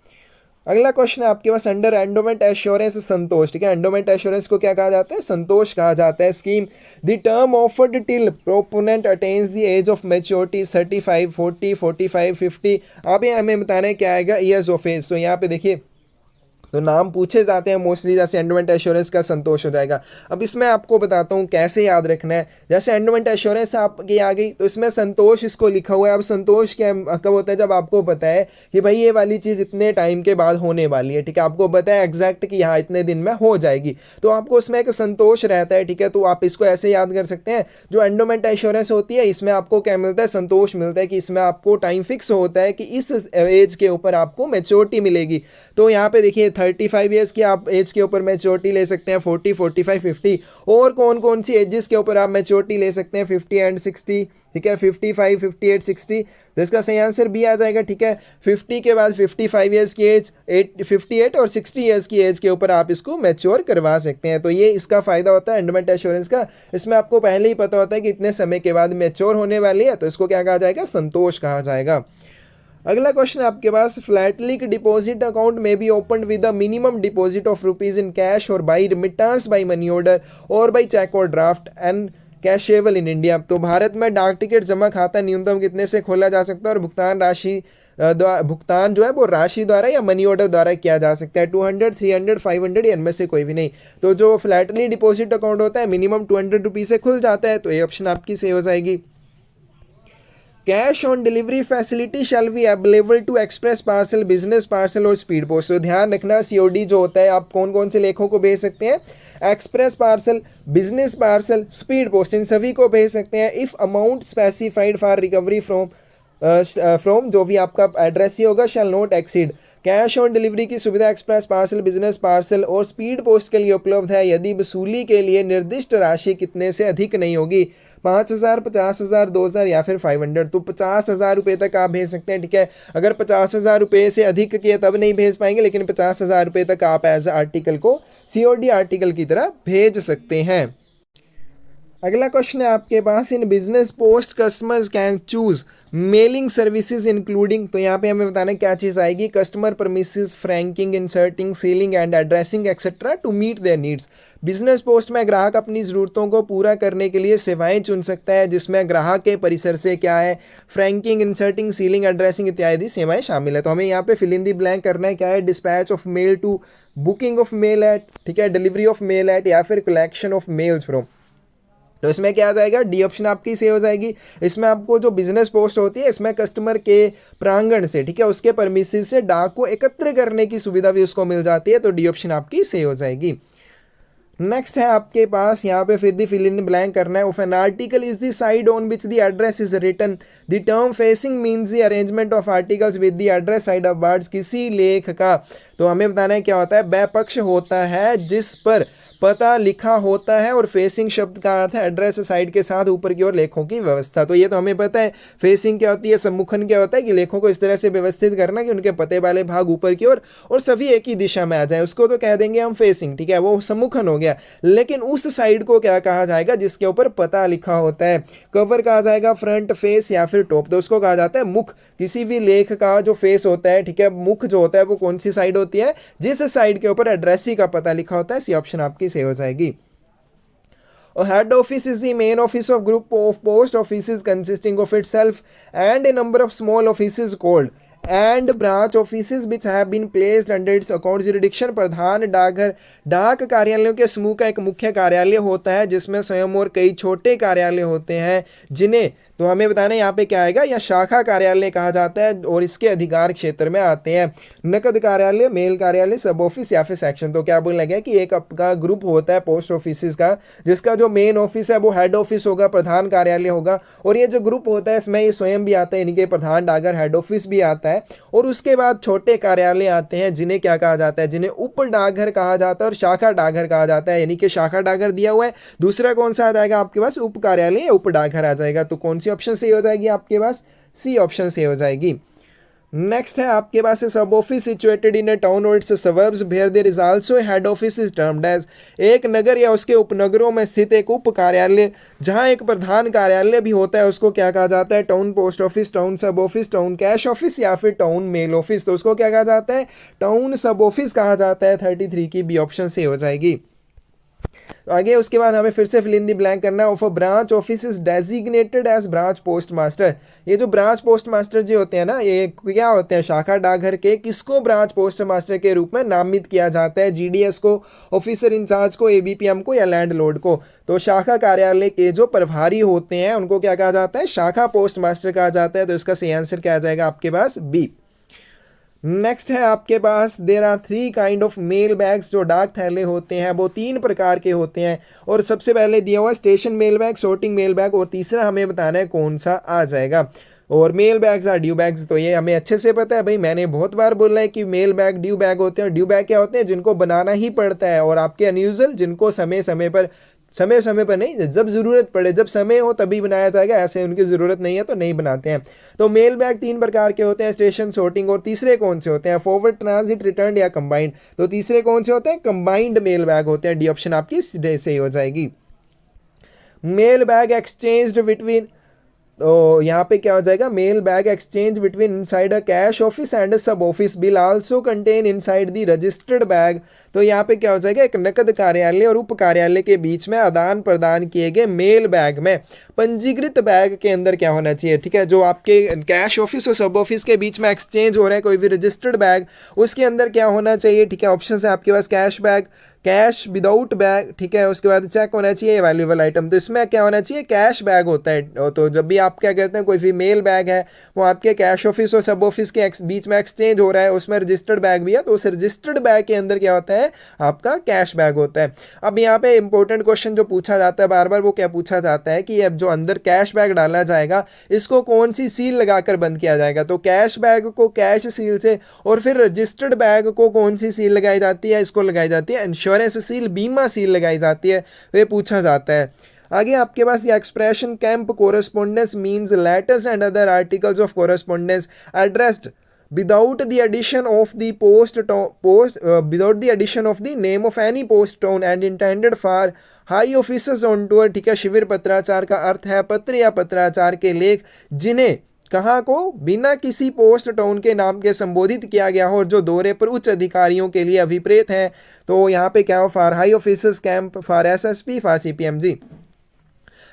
अगला क्वेश्चन है आपके पास, अंडर एंडोमेंट एश्योरेंस संतोष, ठीक है, एंडोमेंट एश्योरेंस को क्या कहा जाता है, संतोष कहा जाता है। Scheme, the term offered till proponent attains the age of maturity 35, 40, 45, 50। अब ये हमें बताना है क्या आएगा, ईयर्स ऑफ एज। तो यहाँ पे देखिए तो नाम पूछे जाते हैं मोस्टली, जैसे एंडोमेंट एश्योरेंस का संतोष हो जाएगा। अब इसमें आपको बताता हूँ कैसे याद रखना है। जैसे एंडोमेंट एश्योरेंस आपकी आ गई तो इसमें संतोष इसको लिखा हुआ है। अब संतोष क्या कब होता है, जब आपको पता है कि भाई ये वाली चीज़ इतने टाइम के बाद होने वाली है, ठीक है, आपको पता है एग्जैक्ट कि यहाँ इतने दिन में हो जाएगी, तो आपको उसमें एक संतोष रहता है, ठीक है। तो आप इसको ऐसे याद कर सकते हैं, जो एंडोमेंट एश्योरेंस होती है इसमें आपको क्या मिलता है, संतोष मिलता है, कि इसमें आपको टाइम फिक्स होता है कि इस एज के ऊपर आपको मैच्योरिटी मिलेगी। तो यहाँ पे देखिए 35 ईयर्स की आप एज के ऊपर मैच्योरिटी ले सकते हैं, 40, 45, 50। और कौन कौन सी एजेस के ऊपर आप मैच्योरिटी ले सकते हैं, 50 एंड 60, ठीक है, 55, 58, 60। तो इसका सही आंसर भी आ जाएगा, ठीक है। 50 के बाद 55 ईयर्स की एज, 58 और 60 ईयर्स की एज के ऊपर आप इसको मैच्योर करवा सकते हैं। तो ये इसका फ़ायदा होता है एंडोमेंट एश्योरेंस का। इसमें आपको पहले ही पता होता है कि इतने समय के बाद मैच्योर होने वाली है, तो इसको क्या कहा जाएगा, संतोष कहा जाएगा। अगला क्वेश्चन आपके पास, फ्लैटलिक डिपॉजिट अकाउंट में be open with a minimum deposit of rupees in cash और by remittance by money order और बाई चेक और ड्राफ्ट एंड कैशेबल इन इंडिया। तो भारत में डाक टिकट जमा खाता न्यूनतम कितने से खोला जा सकता है और भुगतान जो है वो राशि द्वारा या मनी ऑर्डर द्वारा किया जा सकता है, 200, 300, 500 इनमें से कोई भी नहीं। तो जो फ्लैटली डिपॉजिट अकाउंट होता है मिनिमम 200 रुपीज़ से खुल जाता है, तो ये ऑप्शन आपकी सही हो जाएगी। Cash on delivery facility shall be available to express parcel, business parcel और स्पीड पोस्ट। तो ध्यान रखना, सीओडी जो होता है आप कौन कौन से लेखों को भेज सकते हैं, express parcel, business parcel, speed post, इन सभी को भेज सकते हैं। If amount specified for recovery from जो भी आपका एड्रेस ही होगा shall not exceed. Cash on delivery की सुविधा एक्सप्रेस पार्सल, बिजनेस पार्सल और स्पीड पोस्ट के लिए उपलब्ध है यदि वसूली के लिए निर्दिष्ट राशि कितने से अधिक नहीं होगी, 5,000, 50,000, 2,000 या फिर 500। तो 50,000 रुपये तक आप भेज सकते हैं, ठीक है। अगर 50,000 रुपये से अधिक किए तब नहीं भेज पाएंगे, लेकिन 50,000 रुपये तक आप एज आर्टिकल को COD आर्टिकल की तरह भेज सकते हैं। अगला क्वेश्चन है आपके पास, in business post customers can choose mailing services including, तो यहाँ पे हमें बताना क्या चीज़ आएगी, customer premises, franking, inserting, sealing and addressing etcetera to meet their needs. Business post में ग्राहक अपनी ज़रूरतों को पूरा करने के लिए सेवाएं चुन सकता है, जिसमें ग्राहक के परिसर से क्या है, फ्रैंकिंग, इंसर्टिंग, सीलिंग, एड्रेसिंग इत्यादि सेवाएं शामिल है। तो हमें यहाँ पे फिल इन दी ब्लैंक करना है, क्या है, dispatch of mail to, booking of mail at, ठीक है, डिलीवरी ऑफ मेल एट या फिर कलेक्शन ऑफ मेल्स फ्रॉम। तो इसमें क्या आ जाएगा, डी ऑप्शन आपकी सही हो जाएगी। इसमें आपको जो बिजनेस पोस्ट होती है इसमें कस्टमर के प्रांगण से, ठीक है, उसके परमिसेस से डाक को एकत्र करने की सुविधा भी उसको मिल जाती है, तो डी ऑप्शन आपकी सही हो जाएगी। नेक्स्ट है आपके पास यहाँ पे फिर दी फिल इन ब्लैंक करना है, of an article is the side on which the address is written, the term facing means the arrangement of articles with the address side of words. किसी लेख का, तो हमें बताना है क्या होता है, बैपक्ष होता है जिस पर पता लिखा होता है, और फेसिंग शब्द का अर्थ है एड्रेस साइड के साथ ऊपर की ओर लेखों की व्यवस्था। तो ये तो हमें पता है, फेसिंग क्या होती है, सम्मुखन क्या होता है कि लेखों को इस तरह से व्यवस्थित करना कि उनके पते वाले भाग ऊपर की ओर और सभी एक ही दिशा में आ जाए, उसको तो कह देंगे हम फेसिंग, ठीक है, वो सम्मुखन हो गया। लेकिन उस साइड को क्या कहा जाएगा जिसके ऊपर पता लिखा होता है, कवर कहा जाएगा, फ्रंट, फेस या फिर टॉप, तो उसको कहा जाता है मुख। किसी भी लेख का जो फेस होता है, ठीक है, मुख जो होता है वो कौन सी साइड होती है, जिस साइड के ऊपर एड्रेसी का पता लिखा होता है। सी ऑप्शन आपकी सही हो जाएगी। A head office is the main office of group of post offices consisting of itself and a number of small offices called and branch offices which have been placed under its account jurisdiction। प्रधान डाकघर डाक कार्यालयों के समूह का एक मुख्य कार्यालय होता है जिसमें स्वयं और कई छोटे कार्यालय होते हैं, जिन्हें, तो हमें बताना है यहाँ पे क्या आएगा, या शाखा कार्यालय कहा जाता है और इसके अधिकार क्षेत्र में आते हैं नकद कार्यालय, मेल कार्यालय, सब ऑफिस या फिर सेक्शन। तो क्या बोलना गया कि एक आपका ग्रुप होता है पोस्ट ऑफिस का, जिसका जो मेन ऑफिस है वो हेड ऑफिस होगा, प्रधान कार्यालय होगा, और ये जो ग्रुप होता है इसमें ये स्वयं भी आता है, इनके प्रधान डाकघर हेड ऑफिस भी आता है, और उसके बाद छोटे कार्यालय आते हैं जिन्हें क्या कहा जाता है, जिन्हें उप डाकघर कहा जाता है और शाखा डाकघर कहा जाता है। यानी कि शाखा डाकघर दिया हुआ है, दूसरा कौन सा आ जाएगा आपके पास, उप कार्यालय या उप डाकघर आ जाएगा। तो कौन सी ऑप्शन सही हो जाएगी आपके पास, सी ऑप्शन सही हो जाएगी। नेक्स्ट है आपके पास sub office situated in a town और its suburbs where there is also head office is termed as, एक नगर या उसके उपनगरों में स्थित एक उप कार्यालय जहां एक प्रधान कार्यालय भी होता है उसको क्या कहा जाता है, टाउन पोस्ट ऑफिस, टाउन सब ऑफिस, टाउन कैश ऑफिस या फिर टाउन मेल ऑफिस। तो उसको क्या कहा जाता है, टाउन सब ऑफिस कहा जाता है। 33 की बी ऑप्शन सही हो जाएगी। तो आगे उसके बाद हमें फिर से फिल इन दी ब्लैंक करना है, of a branch office is designated as branch post master. ये जो ब्रांच पोस्ट मास्टर जी होते हैं ना, ये क्या होते हैं, शाखा डाकघर के, किसको ब्रांच पोस्ट मास्टर के रूप में नामित किया जाता है, GDS को, ऑफिसर इंचार्ज को, ABPM को या लैंडलॉर्ड को। तो शाखा कार्यालय के जो प्रभारी होते हैं उनको क्या कहा जाता है, शाखा पोस्ट मास्टर कहा जाता है। तो इसका सही आंसर क्या आ जाएगा आपके पास, बी। नेक्स्ट है आपके पास, there are 3 kind of mail bags, जो डाक थैले होते हैं वो 3 प्रकार के होते हैं, और सबसे पहले दिया हुआ station mail bag, sorting mail bag, और तीसरा हमें बताना है कौन सा आ जाएगा। और mail bags are due bags, तो ये हमें अच्छे से पता है भाई, मैंने बहुत बार बोला है कि मेल बैग ड्यू बैग होते हैं। ड्यू बैग क्या होते हैं, जिनको बनाना ही पड़ता है, और आपके अनयूजुअल, जिनको समय समय पर नहीं, जब ज़रूरत पड़े, जब समय हो तभी बनाया जाएगा, ऐसे उनकी ज़रूरत नहीं है तो नहीं बनाते हैं। तो मेल बैग 3 प्रकार के होते हैं, स्टेशन, सॉर्टिंग, और तीसरे कौन से होते हैं, फॉरवर्ड, ट्रांजिट, रिटर्न या कंबाइंड। तो तीसरे कौन से होते हैं, कंबाइंड मेल बैग होते हैं। डी ऑप्शन आपकी सही हो जाएगी। मेल बैग एक्सचेंज्ड बिटवीन, तो यहाँ पे क्या हो जाएगा, mail bag exchange between inside a cash office and a sub office bill also contain inside the registered bag. तो यहाँ पे क्या हो जाएगा, एक नकद कार्यालय और उप कार्यालय के बीच में आदान प्रदान किए गए मेल बैग में पंजीकृत बैग के अंदर क्या होना चाहिए, ठीक है, जो आपके कैश ऑफिस और सब ऑफिस के बीच में एक्सचेंज हो रहा है कोई भी रजिस्टर्ड बैग, उसके अंदर क्या होना चाहिए, ठीक है। ऑप्शन है आपके पास cash bag, cash without bag, ठीक है, उसके बाद चेक होना चाहिए वैल्यूएबल आइटम, तो इसमें क्या होना चाहिए, कैश बैग होता है। तो जब भी आप क्या करते हैं, कोई भी मेल बैग है वो आपके कैश ऑफिस और सब ऑफिस के बीच में एक्सचेंज हो रहा है, उसमें रजिस्टर्ड बैग भी है, तो उस रजिस्टर्ड बैग के अंदर क्या होता है, आपका कैश बैग होता है। अब यहाँ पे इंपॉर्टेंट क्वेश्चन जो पूछा जाता है बार बार, वो क्या पूछा जाता है कि अब जो अंदर कैश बैग डाला जाएगा इसको कौन सी सील लगाकर बंद किया जाएगा। तो कैश बैग को कैश सील से, और फिर रजिस्टर्ड बैग को कौन सी सील लगाई जाती है, इसको लगाई जाती है इंश्योरेंस सील, बीमा सील लगाई जाती है, तो ये पूछा जाता है। आगे आपके पास ये expression camp correspondence means letters and other articles of correspondence addressed without the addition of the without the addition of the name of any post town and intended for high officers on tour, ठीक है। शिविर पत्राचार का अर्थ है पत्र या पत्राचार के लेख जिन्हें कहाँ को बिना किसी पोस्ट टाउन के नाम के संबोधित किया गया हो और जो दौरे पर उच्च अधिकारियों के लिए अभिप्रेत हैं। तो यहाँ पे क्या हो, for high officers camp, for SSP, for CPMG.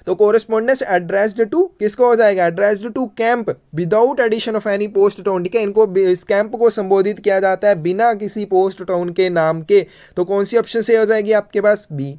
तो कोरेस्पोंडेंस एड्रेस्ड टू किसको हो जाएगा, addressed to camp without addition of any post town, ठीक है। इनको इस कैंप को संबोधित किया जाता है बिना किसी पोस्ट टाउन के नाम के, तो कौन सी ऑप्शन से हो जाएगी आपके पास, B.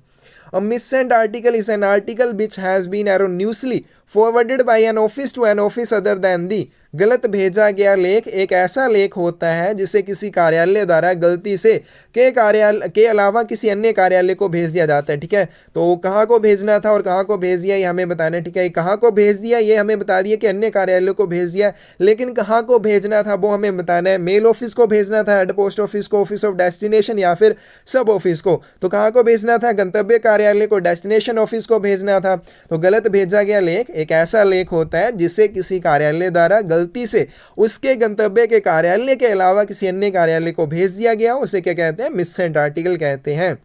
A missent article is an article which has been erroneously forwarded by an office to an office other than the, गलत भेजा गया लेख एक ऐसा लेख होता है जिसे किसी कार्यालय द्वारा गलती से के कार्यालय के अलावा किसी अन्य कार्यालय को भेज दिया जाता है, ठीक है। तो कहाँ को भेजना था और कहाँ को भेज दिया ये हमें बताना है, ठीक है। कहाँ को भेज दिया ये हमें बता दिया कि अन्य कार्यालय को भेज दिया, लेकिन कहाँ को भेजना था वो हमें बताना है। मेल ऑफिस को भेजना था, हेड पोस्ट ऑफिस को, ऑफिस ऑफ डेस्टिनेशन या फिर सब ऑफिस को। तो कहाँ को भेजना था, गंतव्य कार्यालय को, डेस्टिनेशन ऑफिस को भेजना था। तो गलत भेजा गया लेख एक ऐसा लेख होता है जिसे किसी कार्यालय द्वारा गलती से उसके गंतव्य के कार्यालय के अलावा किसी अन्य कार्यालय को भेज दिया गया, उसे क्या कहते हैं, मिससेंट आर्टिकल कहते हैं।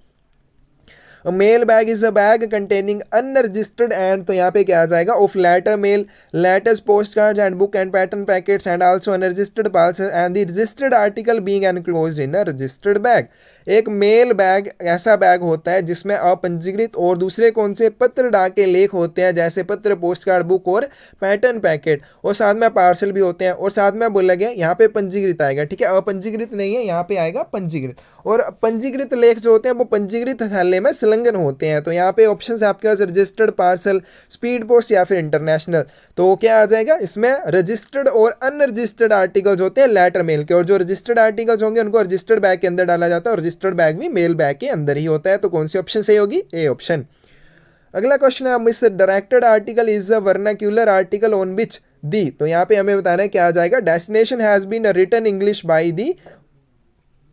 Mail bag is a bag containing unregistered and, तो यहाँ पे क्या आ जाएगा, of letter mail, letters, postcards and book and pattern packets and also unregistered parcel and the registered article being enclosed in a registered bag. एक मेल बैग ऐसा बैग होता है जिसमें अपंजीकृत और दूसरे कौन से पत्र डाके लेख होते हैं, जैसे पत्र, पोस्ट कार्ड, बुक और पैटर्न पैकेट, और साथ में पार्सल भी होते हैं। और साथ में बोला गया यहाँ पे पंजीकृत आएगा, ठीक है, अपंजीकृत नहीं है, यहाँ पे आएगा पंजीकृत। और पंजीकृत लेख जो होते हैं वो पंजीकृत थैले में संलग्न होते हैं। तो यहाँ पे ऑप्शन है आपके पास रजिस्टर्ड, पार्सल, स्पीड पोस्ट या फिर इंटरनेशनल। तो क्या आ जाएगा इसमें, रजिस्टर्ड और अनरजिस्टर्ड आर्टिकल्स होते हैं लेटर मेल के, और जो रजिस्टर्ड आर्टिकल्स होंगे उनको रजिस्टर्ड बैग के अंदर डाला जाता है, और रजिस्टर्ड बैग भी मेल बैग के अंदर ही होता है। तो कौन सी ऑप्शन सही होगी, ए ऑप्शन। अगला क्वेश्चन है, misdirected article is a vernacular article on which the, तो यहाँ पे हमें बताना है क्या आ जाएगा, destination has been written English by the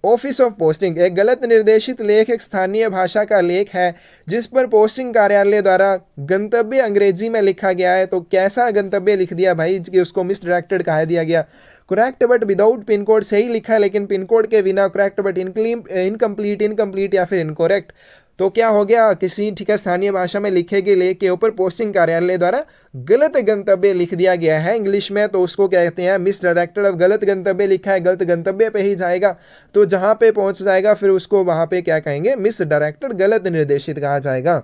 office of posting. एक गलत निर्देशित लेख एक स्थानीय भाषा का लेख है जिस पर पोस्टिंग कार्यालय द्वारा गंतव्य अंग्रेजी में लिखा गया है। तो कैसा गंतव्य लिख दिया भाई कि उसको मिस डायरेक्टेड कहा दिया गया, correct but without pin code, सही लिखा है लेकिन पिन कोड के बिना, करेक्ट बट इनकम्प्लीट या फिर इनकोरेक्ट। तो क्या हो गया, किसी, ठीक है, स्थानीय भाषा में लिखे गए लेख के ऊपर पोस्टिंग कार्यालय द्वारा गलत गंतव्य लिख दिया गया है इंग्लिश में, तो उसको कहते हैं मिस डायरेक्टेड। अब गलत गंतव्य लिखा है, गलत गंतव्य पे ही जाएगा, तो जहाँ पे पहुँच जाएगा फिर उसको वहाँ पे क्या कहेंगे, मिस डायरेक्टेड, गलत निर्देशित कहा जाएगा।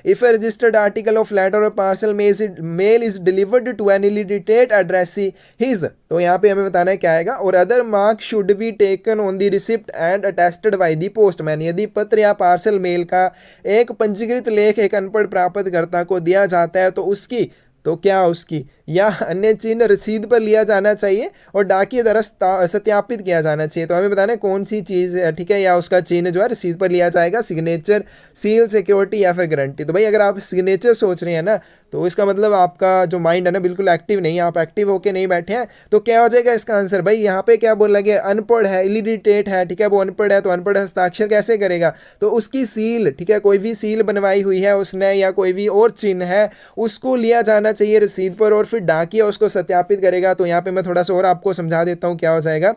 If a registered article of letter or parcel mail is delivered to an illiterate addressee his, तो यहाँ पे हमें बताना है क्या आएगा, और other mark should be taken on the receipt and attested by the postman. यदि पत्र या पार्सल मेल का एक पंजीकृत लेख एक अनपढ़ प्राप्तकर्ता को दिया जाता है तो उसकी, तो क्या उसकी या अन्य चिन्ह रसीद पर लिया जाना चाहिए और डाकिए द्वारा सत्यापित किया जाना चाहिए। तो हमें बताना है कौन सी चीज़ है, ठीक है, या उसका चिन्ह जो है रसीद पर लिया जाएगा, सिग्नेचर, सील, सिक्योरिटी या फिर गारंटी। तो भाई अगर आप सिग्नेचर सोच रहे हैं ना, तो इसका मतलब आपका जो माइंड है ना बिल्कुल एक्टिव नहीं है, आप एक्टिव होके नहीं बैठे हैं। तो क्या हो जाएगा इसका आंसर, भाई यहाँ पे क्या बोला गया, अनपढ़ है, इलिटरेट है, ठीक है, वो अनपढ़ है, तो अनपढ़ हस्ताक्षर कैसे करेगा, तो उसकी सील, ठीक है, कोई भी सील बनवाई हुई है उसने या कोई भी और चिन्ह है उसको लिया जाना चाहिए रसीद पर, और फिर डाकिया उसको सत्यापित करेगा। तो यहाँ पे मैं थोड़ा सा और आपको समझा देता हूँ क्या हो जाएगा,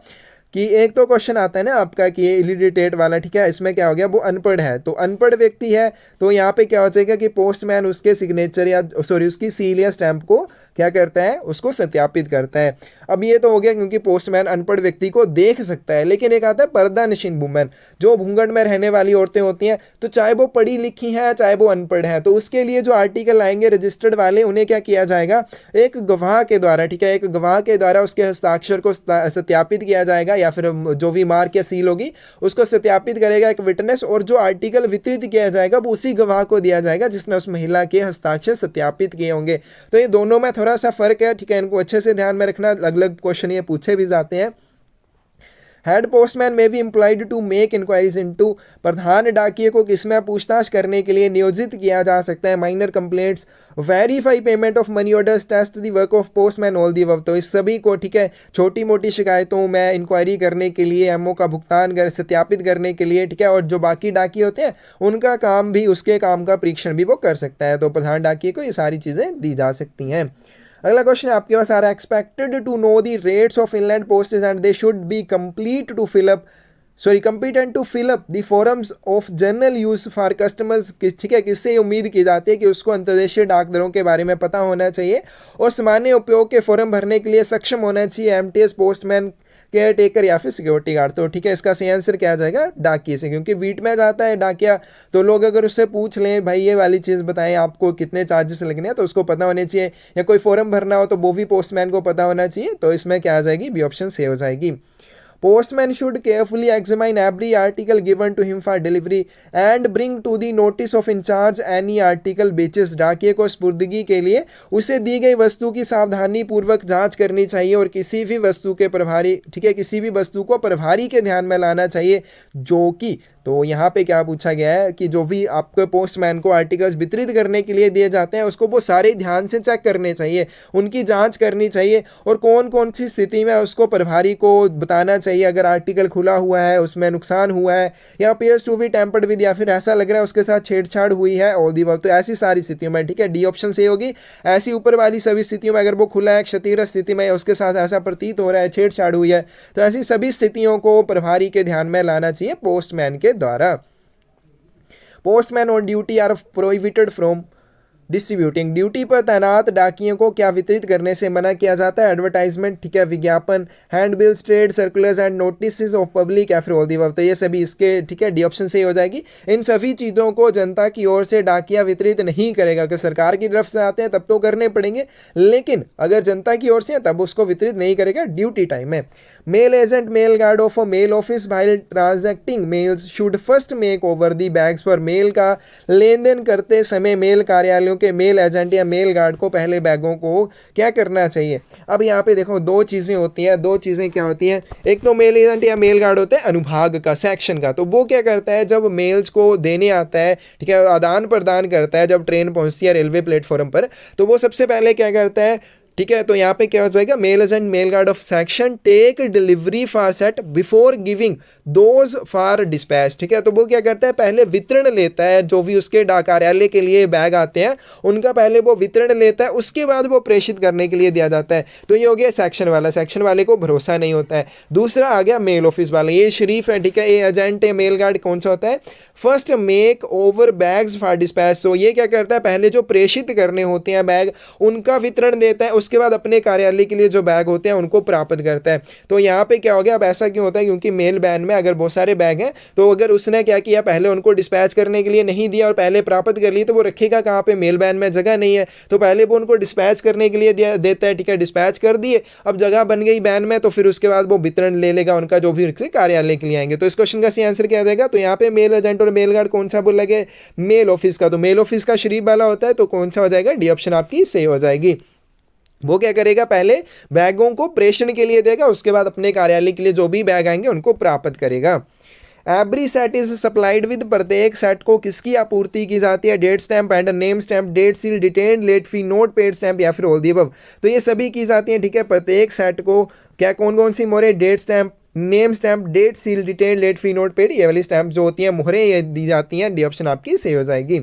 कि एक तो क्वेश्चन आता है ना आपका कि ये इलिटरेट वाला, ठीक है, इसमें क्या हो गया, वो अनपढ़ है, तो अनपढ़ व्यक्ति है, तो यहाँ पे क्या हो जाएगा कि पोस्टमैन उसके सिग्नेचर या सॉरी उसकी सील या स्टैंप को क्या करता है, उसको सत्यापित करता है। अब ये तो हो गया क्योंकि पोस्टमैन अनपढ़ व्यक्ति को देख सकता है, लेकिन एक आता है पर्दानशीन वुमेन, जो घूंघट में रहने वाली औरतें होती हैं, तो चाहे वो पढ़ी लिखी हैं चाहे वो अनपढ़ है, तो उसके लिए जो आर्टिकल आएंगे रजिस्टर्ड वाले, उन्हें क्या किया जाएगा, एक गवाह के द्वारा, ठीक है, एक गवाह के द्वारा उसके हस्ताक्षर को सत्यापित किया जाएगा, या फिर जो भी मार्क या सील होगी उसको सत्यापित करेगा एक विटनेस, और जो आर्टिकल वितरित किया जाएगा वो उसी गवाह को दिया जाएगा जिसने उस महिला के हस्ताक्षर सत्यापित किए होंगे। तो ये दोनों में थोड़ा सा फर्क है, ठीक है, इनको अच्छे से ध्यान में रखना, अलग अलग क्वेश्चन ये पूछे भी जाते हैं। हेड पोस्टमैन में भी employed to make inquiries into, प्रधान डाकिये को किसमें पूछताछ करने के लिए नियोजित किया जा सकता है, minor complaints, verify payment of money orders, test the work of postman, all the above. तो इस सभी को, ठीक है, छोटी मोटी शिकायतों में इंक्वायरी करने के लिए, एमओ का भुगतान कर सत्यापित करने के लिए, ठीक है, और जो बाकी डाकिये होते हैं उनका काम भी, उसके काम का परीक्षण भी वो कर सकता है। तो प्रधान डाकिये को ये सारी चीज़ें दी जा सकती हैं। अगला क्वेश्चन आपके पास आ रहा है, expected to know the rates of inland postage and they should be complete to fill up, sorry competent to fill up the forms of general use for customers, ठीक है, किससे उम्मीद की जाती है कि उसको अंतर्देशीय डाक दरों के बारे में पता होना चाहिए और सामान्य उपयोग के फॉर्म भरने के लिए सक्षम होना चाहिए एमटीएस, पोस्टमैन, केयर टेकर या फिर सिक्योरिटी गार्ड। तो ठीक है, इसका सही आंसर क्या आ जाएगा, डाकिये से, क्योंकि वीट में जाता है डाकिया, तो लोग अगर उससे पूछ लें भाई ये वाली चीज़ बताएं आपको कितने चार्जेस लगने हैं, तो उसको पता होने चाहिए, या कोई फॉर्म भरना हो तो वो भी पोस्टमैन को पता होना चाहिए। तो इसमें क्या आ जाएगी, बी ऑप्शन से हो जाएगी। Postman should carefully examine every article given to him for delivery and bring to the notice of in charge any article which डाकिये को स्पुर्दगी के लिए उसे दी गई वस्तु की सावधानी पूर्वक जांच करनी चाहिए और किसी भी वस्तु के प्रभारी, ठीक है, किसी भी वस्तु को प्रभारी के ध्यान में लाना चाहिए, जो कि, तो यहाँ पे क्या पूछा गया है कि जो भी आपके पोस्टमैन को आर्टिकल्स वितरित करने के लिए दिए जाते हैं उसको वो सारे ध्यान से चेक करने चाहिए, उनकी जांच करनी चाहिए, और कौन कौन सी स्थिति में उसको प्रभारी को बताना चाहिए अगर आर्टिकल खुला हुआ है, उसमें नुकसान हुआ है, या appears to be tampered with, या फिर ऐसा लग रहा है उसके साथ छेड़छाड़ हुई है, ऑल दी अबव। तो ऐसी सारी स्थितियों में, ठीक है, डी ऑप्शन से होगी। ऐसी ऊपर वाली सभी स्थितियों में अगर वो खुला है, क्षतिग्रस्त स्थिति में, उसके साथ ऐसा प्रतीत हो रहा है छेड़छाड़ हुई है, तो ऐसी सभी स्थितियों को प्रभारी के ध्यान में लाना चाहिए पोस्टमैन के द्वारा। Postman on duty are prohibited from distributing, duty पर तैनात डाकियों को क्या वितरित करने से मना किया जाता है, एडवर्टाइजमेंट, ठीक है, विज्ञापन, hand bills, trade circulars and notice of public या फिर ऑल दी अबव। तो ये सभी इसके, ठीक है, डी ऑप्शन से हो जाएगी। इन सभी चीज़ों को जनता की ओर से डाकिया वितरित नहीं करेगा, अगर सरकार की तरफ से आते हैं तब तो करने पड़ेंगे, लेकिन अगर जनता की ओर से तब उसको वितरित नहीं करेगा, ड्यूटी टाइम में। Mail agent, mail guard of a mail office while transacting mails should first make over the bags for mail का लेन देन करते समय मेल कार्यालयों के मेल एजेंट या मेल गार्ड को पहले बैगों को क्या करना चाहिए। अब यहाँ पे देखो दो चीज़ें होती हैं, दो चीज़ें क्या होती हैं, एक तो मेल एजेंट या मेल गार्ड होता है अनुभाग का, सेक्शन का, तो वो क्या करता है जब मेल्स को देने आता है, ठीक है, आदान प्रदान करता है, जब ट्रेन पहुँचती है रेलवे प्लेटफॉर्म पर, तो वो सबसे पहले क्या करता है, ठीक है, तो यहाँ पे क्या हो जाएगा, mail agent mail guard of section take delivery for set before giving those for dispatch, ठीक है, तो वो क्या करता है, पहले वितरण लेता है, जो भी उसके डाक कार्यालय के लिए बैग आते हैं उनका पहले वो वितरण लेता है, उसके बाद वो प्रेषित करने के लिए दिया जाता है। तो ये हो गया सेक्शन वाला, सेक्शन वाले को भरोसा नहीं होता है। दूसरा आ गया मेल ऑफिस वाला, ये शरीफ है, ठीक है, ये एजेंट है, मेल गार्ड कौन सा होता है, first make over bags for dispatch. तो ये क्या करता है, पहले जो प्रेषित करने होते हैं बैग उनका वितरण देता है, उसके बाद अपने कार्यालय के लिए जो बैग होते हैं उनको प्राप्त करता है। तो यहाँ पे क्या हो गया, अब ऐसा क्यों होता है, क्योंकि मेल बैन में अगर बहुत सारे बैग हैं तो अगर उसने क्या किया, पहले उनको डिस्पैच करने के लिए नहीं दिया और पहले प्राप्त कर लिए, तो वो रखेगा कहाँ पे, मेल बैन में जगह नहीं है, तो पहले वो उनको डिस्पैच करने के लिए देता है, ठीक है, डिस्पैच कर दिए, अब जगह बन गई बैन में, तो फिर उसके बाद वो वितरण ले लेगा उनका जो भी कार्यालय के लिए आएंगे। तो इस क्वेश्चन का सही आंसर क्या आ जाएगा, तो यहाँ पे मेल एजेंट और मेल गार्ड कौन सा बोला गया, मेल ऑफिस का, तो मेल ऑफिस का शरीफ वाला होता है, तो कौन सा हो जाएगा, डी ऑप्शन आपकी सही हो जाएगी। वो क्या करेगा, पहले बैगों को प्रेषण के लिए देगा, उसके बाद अपने कार्यालय के लिए जो भी बैग आएंगे उनको प्राप्त करेगा। Every set is supplied with, प्रत्येक सेट को किसकी आपूर्ति की जाती है, date stamp and name stamp, date seal, detain, late fee, not paid stamp या फिर ऑल दी अबव। तो ये सभी की जाती हैं, ठीक है, प्रत्येक सेट को क्या कौन कौन सी मोहरें, date stamp, name stamp, date seal, detain, late fee, not paid, ये वाली स्टैंप जो होती हैं मोहरें ये दी जाती हैं, डी ऑप्शन आपकी सही हो जाएगी।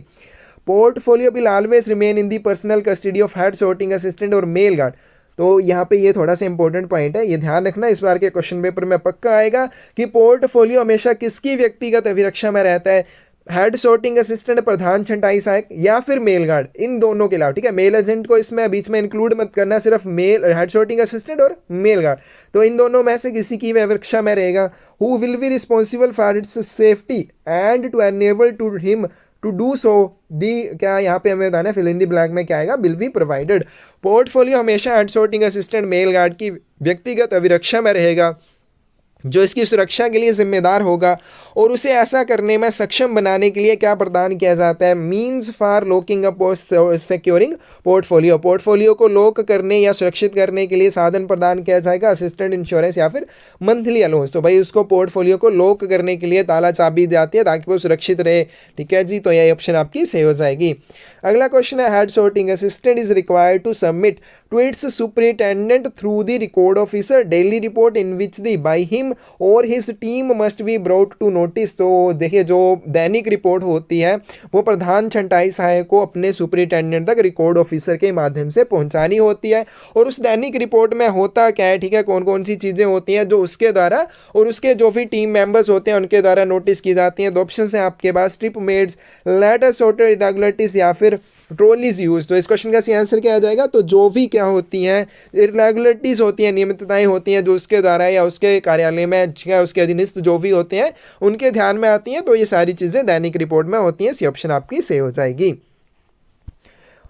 Portfolio will always remain in the personal custody of head sorting assistant और मेल गार्ड। तो यहाँ पे ये थोड़ा सा इंपॉर्टेंट पॉइंट है, ये ध्यान रखना, इस बार के क्वेश्चन पेपर में पक्का आएगा कि पोर्टफोलियो हमेशा किसकी व्यक्तिगत अभिरक्षा में रहता है, हेड सॉर्टिंग असिस्टेंट, प्रधान छंटाई सहायक, या फिर मेल गार्ड, इन दोनों के अलावा, ठीक है, मेल एजेंट को इसमें बीच में इंक्लूड मत करना, सिर्फ मेल हेड सॉर्टिंग असिस्टेंट और मेल गार्ड, तो इन दोनों में से किसी की विवक्षा में रहेगा। Who will be responsible for its safety and to enable to him to do so the, क्या यहाँ पे हमें बताना है, फिल इन दी ब्लैंक में क्या आएगा, विल बी प्रोवाइडेड। पोर्टफोलियो हमेशा head sorting assistant mail guard की व्यक्तिगत अभिरक्षा में रहेगा, जो इसकी सुरक्षा के लिए जिम्मेदार होगा, और उसे ऐसा करने में सक्षम बनाने के लिए क्या प्रदान किया जाता है, मीन्स फॉर लॉकिंग अप और सिक्योरिंग पोर्टफोलियो, पोर्टफोलियो को लॉक करने या सुरक्षित करने के लिए साधन प्रदान किया जाएगा, असिस्टेंट इंश्योरेंस या फिर मंथली अलाउंस। तो भाई उसको पोर्टफोलियो को लॉक करने के लिए ताला चाबी दी जाती है ताकि वो सुरक्षित रहे, ठीक है जी, तो यह ऑप्शन आपकी सही हो जाएगी। अगला क्वेश्चन है, head sorting assistant is required to submit to its superintendent through the record officer daily report in which the by him or his team must be brought to notice. तो देखिए जो दैनिक रिपोर्ट होती है वो प्रधान छंटाई सहायक को अपने सुपरिटेंडेंट तक रिकॉर्ड ऑफिसर के माध्यम से पहुंचानी होती है, और उस दैनिक रिपोर्ट में होता क्या है, ठीक है, कौन कौन सी चीज़ें होती हैं जो उसके द्वारा और उसके जो भी टीम मेंबर्स होते हैं उनके द्वारा नोटिस की जाती हैं। दो ऑप्शन हैं आपके पास, trips made, letter sorted irregularities या फिर ट्रॉलीज यूज। तो इस क्वेश्चन का सही आंसर क्या आ जाएगा, तो जो भी क्या होती हैं इरेगुलरिटीज होती हैं, नियमितताएं होती हैं जो उसके द्वारा या उसके कार्यालय में क्या उसके अधीनस्थ जो भी होते हैं उनके ध्यान में आती हैं, तो ये सारी चीज़ें दैनिक रिपोर्ट में होती हैं। सी ऑप्शन आपकी सही हो जाएगी।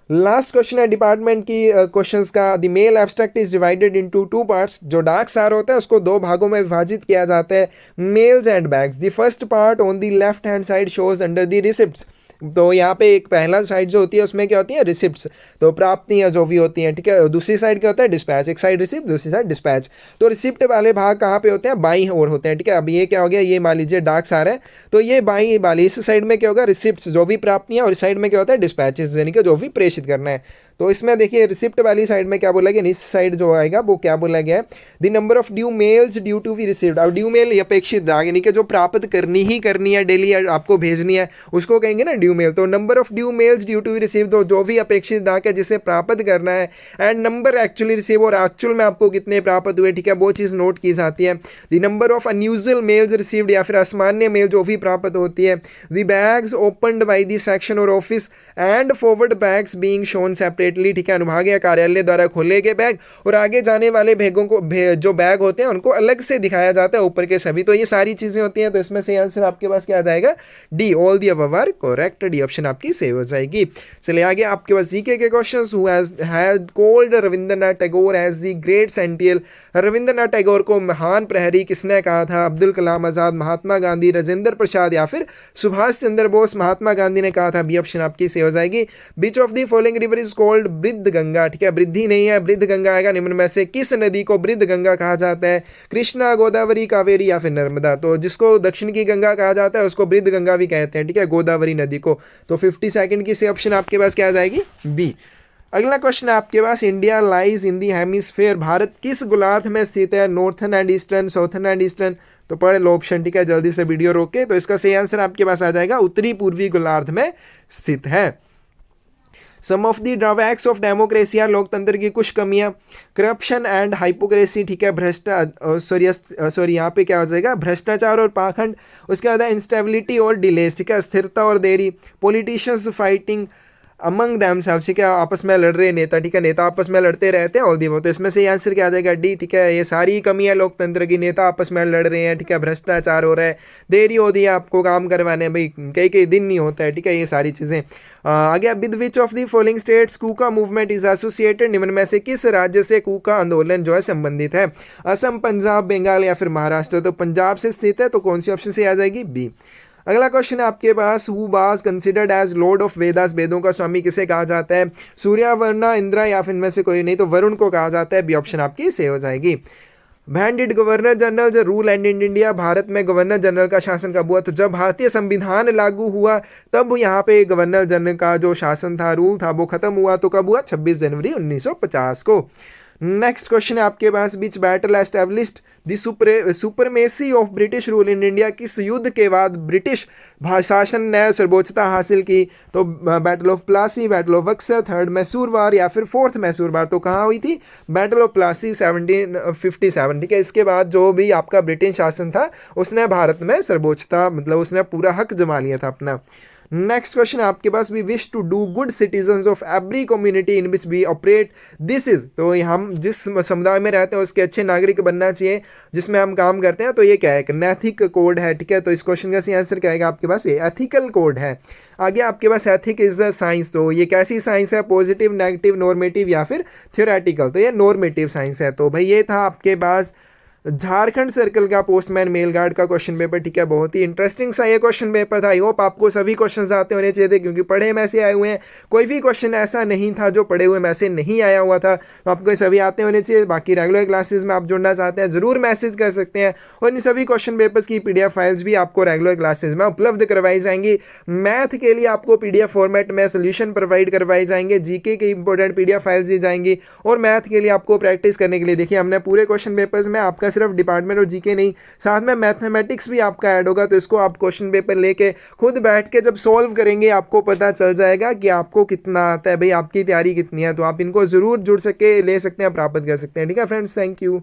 लास्ट क्वेश्चन है डिपार्टमेंट की क्वेश्चंस का। The mail abstract is divided into two parts. जो डाक सार होता है उसको दो भागों में विभाजित किया जाता है, mails and bags. The first part on the left hand side shows under the receipts. तो यहाँ पे एक पहला साइड जो होती है उसमें क्या होती है, रिसिप्ट्स, तो प्राप्तियाँ जो भी होती हैं, ठीक है। दूसरी साइड क्या होता है, डिस्पैच। एक साइड रिसिप्ट, दूसरी साइड डिस्पैच। तो रिसिप्ट वाले भाग कहाँ पे होते हैं, बाईं ओर होते हैं, ठीक है। अब ये क्या हो गया, ये मान लीजिए डाक सार है, तो ये बाईं वाली इस साइड में क्या होगा, रिसिप्ट्स जो भी प्राप्तियाँ, और इस साइड में क्या होता है, डिस्पैचेस यानी कि जो भी प्रेषित करना है। तो इसमें देखिए रिसिप्ट वाली साइड में क्या बोला गया, इस साइड जो आएगा वो क्या बोला गया है, the number of due mails due to be received. अब ड्यू मेल अपेक्षित डाक यानी कि जो प्राप्त करनी ही करनी है, डेली आपको भेजनी है, उसको कहेंगे ना ड्यू मेल। तो number of due mails due to be received, तो जो भी अपेक्षित डाक है जिसे प्राप्त करना है, एंड नंबर एक्चुअली रिसीव, और एक्चुअल में आपको कितने प्राप्त हुए, ठीक है, वो चीज़ नोट की जाती है। The number of unusual mails received या फिर असामान्य मेल जो भी प्राप्त होती है। The bags opened by the section or office and forward bags being shown separately, ठीक है, अनुभाग या कार्यालय द्वारा खोले गए बैग और आगे जाने वाले बैगों को जो बैग होते हैं उनको अलग से दिखाया जाता है, ऊपर के सभी। तो ये सारी चीजें होती हैं, तो इसमें से आंसर आपके पास क्या आ जाएगा, D, all the above are correct. D option आपकी सही हो जाएगी। चलिए आगे आपके पास जीके के questions. Who has called Rabindranath Tagore as the great sentinel. Rabindranath Tagore को महान प्रहरी किसने कहा था, अब्दुल कलाम आजाद, महात्मा गांधी, राजेंद्र प्रसाद या फिर सुभाष चंद्र बोस। महात्मा गांधी ने कहा था, बी ऑप्शन आपकी सही हो जाएगी। Which of the following river is called Vriddha Ganga, ठीक है, वृद्धि नहीं है, बृद्ध गंगा आएगा। निम्न में से किस नदी को बृद्ध गंगा कहा जाता है, कृष्णा, गोदावरी, कावेरी या फिर नर्मदा। तो जिसको दक्षिण की गंगा कहा जाता है उसको बृद्ध गंगा भी कहते हैं, ठीक है, गोदावरी नदी को। तो 50 सेकंड की से ऑप्शन आपके पास क्या आ जाएगी, बी। अगला क्वेश्चन है आपके पास, India lies in the hemisphere. भारत किस गोलार्ध में स्थित है, northern and eastern, southern and eastern. तो पढ़ लो ऑप्शन, ठीक है, जल्दी से वीडियो रोक के। तो इसका सही आंसर आपके पास आ जाएगा, उत्तरी पूर्वी गोलार्ध में स्थित है। Some of the drawbacks of democracy, लोकतंत्र की कुछ कमियां, करप्शन एंड हाइपोक्रेसी, ठीक है, सॉरी यहाँ पे क्या हो जाएगा, भ्रष्टाचार और पाखंड। उसके बाद इंस्टेबिलिटी और डिलेस, ठीक है, स्थिरता और देरी। पॉलिटिशियंस फाइटिंग अमंग देमसेल्व्स, ठीक है, आपस में लड़ रहे नेता, ठीक है, नेता आपस में लड़ते रहते हैं ऑल दी वो। तो इसमें से आंसर क्या आ जाएगा, डी, ठीक है। ये सारी कमी है लोकतंत्र की, नेता आपस में लड़ रहे हैं, ठीक है, भ्रष्टाचार हो रहा है, देरी होती है आपको काम करवाने, भाई कई कई दिन नहीं होता है, ठीक है, ये सारी चीज़ें। आगे with which of the following states Kuka movement is associated. निम्न में से किस राज्य से कूका आंदोलन जो है संबंधित है, असम, पंजाब, बंगाल या फिर महाराष्ट्र। तो पंजाब से स्थित है, तो कौन सी ऑप्शन से आ जाएगी, बी। अगला क्वेश्चन है आपके पास, who was considered as lord of Vedas. वेदों का स्वामी किसे कहा जाता है, सूर्य, वरुण, इंद्र या फिर इनमें से कोई नहीं, तो वरुण को कहा जाता है, बी ऑप्शन आपकी सही हो जाएगी। When did governor general rule and in India. Bharat में गवर्नर जनरल का शासन कब हुआ, तो जब भारतीय संविधान लागू हुआ तब यहाँ पे गवर्नर जनरल का जो शासन था, रूल था, वो खत्म हुआ। तो कब हुआ, 26 जनवरी 1950 को। नेक्स्ट क्वेश्चन है आपके पास, which battle established the supremacy of British rule in India, किस युद्ध के बाद ब्रिटिश शासन ने सर्वोच्चता हासिल की? तो battle of Plassey, battle of Buxar, third Mysore war या फिर फोर्थ मैसूर वार। तो कहाँ हुई थी? Battle of Plassey 1757। ठीक है, इसके बाद जो भी आपका ब्रिटिश शासन था उसने भारत में सर्वोच्चता, मतलब उसने पूरा हक जमा लिया था अपना। नेक्स्ट क्वेश्चन आपके पास, we wish to do good citizens of every community in which we operate, this is, तो हम जिस समुदाय में रहते हैं उसके अच्छे नागरिक बनना चाहिए जिसमें हम काम करते हैं, तो ये क्या है? एक नैतिक कोड है। ठीक है, तो इस क्वेश्चन का सही आंसर क्या आएगा आपके पास? ये एथिकल कोड है। आगे आपके पास एथिक इज द साइंस, तो ये कैसी साइंस है? पॉजिटिव, नेगेटिव, नॉर्मेटिव या फिर थ्योरेटिकल? तो ये नॉर्मेटिव साइंस है। तो भाई ये था आपके पास झारखंड सर्कल का पोस्टमैन मेल गार्ड का क्वेश्चन पेपर। ठीक है, बहुत ही इंटरेस्टिंग सा ये क्वेश्चन पेपर था। आई होप आपको सभी क्वेश्चंस आते होने चाहिए थे, क्योंकि पढ़े में से आए हुए हैं, कोई भी क्वेश्चन ऐसा नहीं था जो पढ़े हुए में से नहीं आया हुआ था। तो आपको सभी आते होने चाहिए। बाकी रेगुलर क्लासेस में आप जुड़ना चाहते हैं ज़रूर मैसेज कर सकते हैं, और इन सभी क्वेश्चन पेपर्स की PDF फाइल्स भी आपको रेगुलर क्लासेज में उपलब्ध करवाई जाएंगी। मैथ के लिए आपको PDF फॉर्मेट में सोल्यूशन प्रोवाइड करवाए जाएंगे, GK की इंपॉर्टेंट PDF फाइल्स दी जाएंगी, और मैथ के लिए आपको प्रैक्टिस करने के लिए देखिए हमने पूरे क्वेश्चन पेपर्स में आपका सिर्फ डिपार्टमेंट और GK नहीं, साथ में मैथमेटिक्स भी आपका ऐड होगा। तो इसको आप क्वेश्चन पेपर लेके खुद बैठ के जब सॉल्व करेंगे आपको पता चल जाएगा कि आपको कितना आता है, भाई आपकी तैयारी कितनी है। तो आप इनको जरूर जुड़ सके ले सकते हैं, प्राप्त कर सकते हैं। ठीक है फ्रेंड्स, थैंक यू।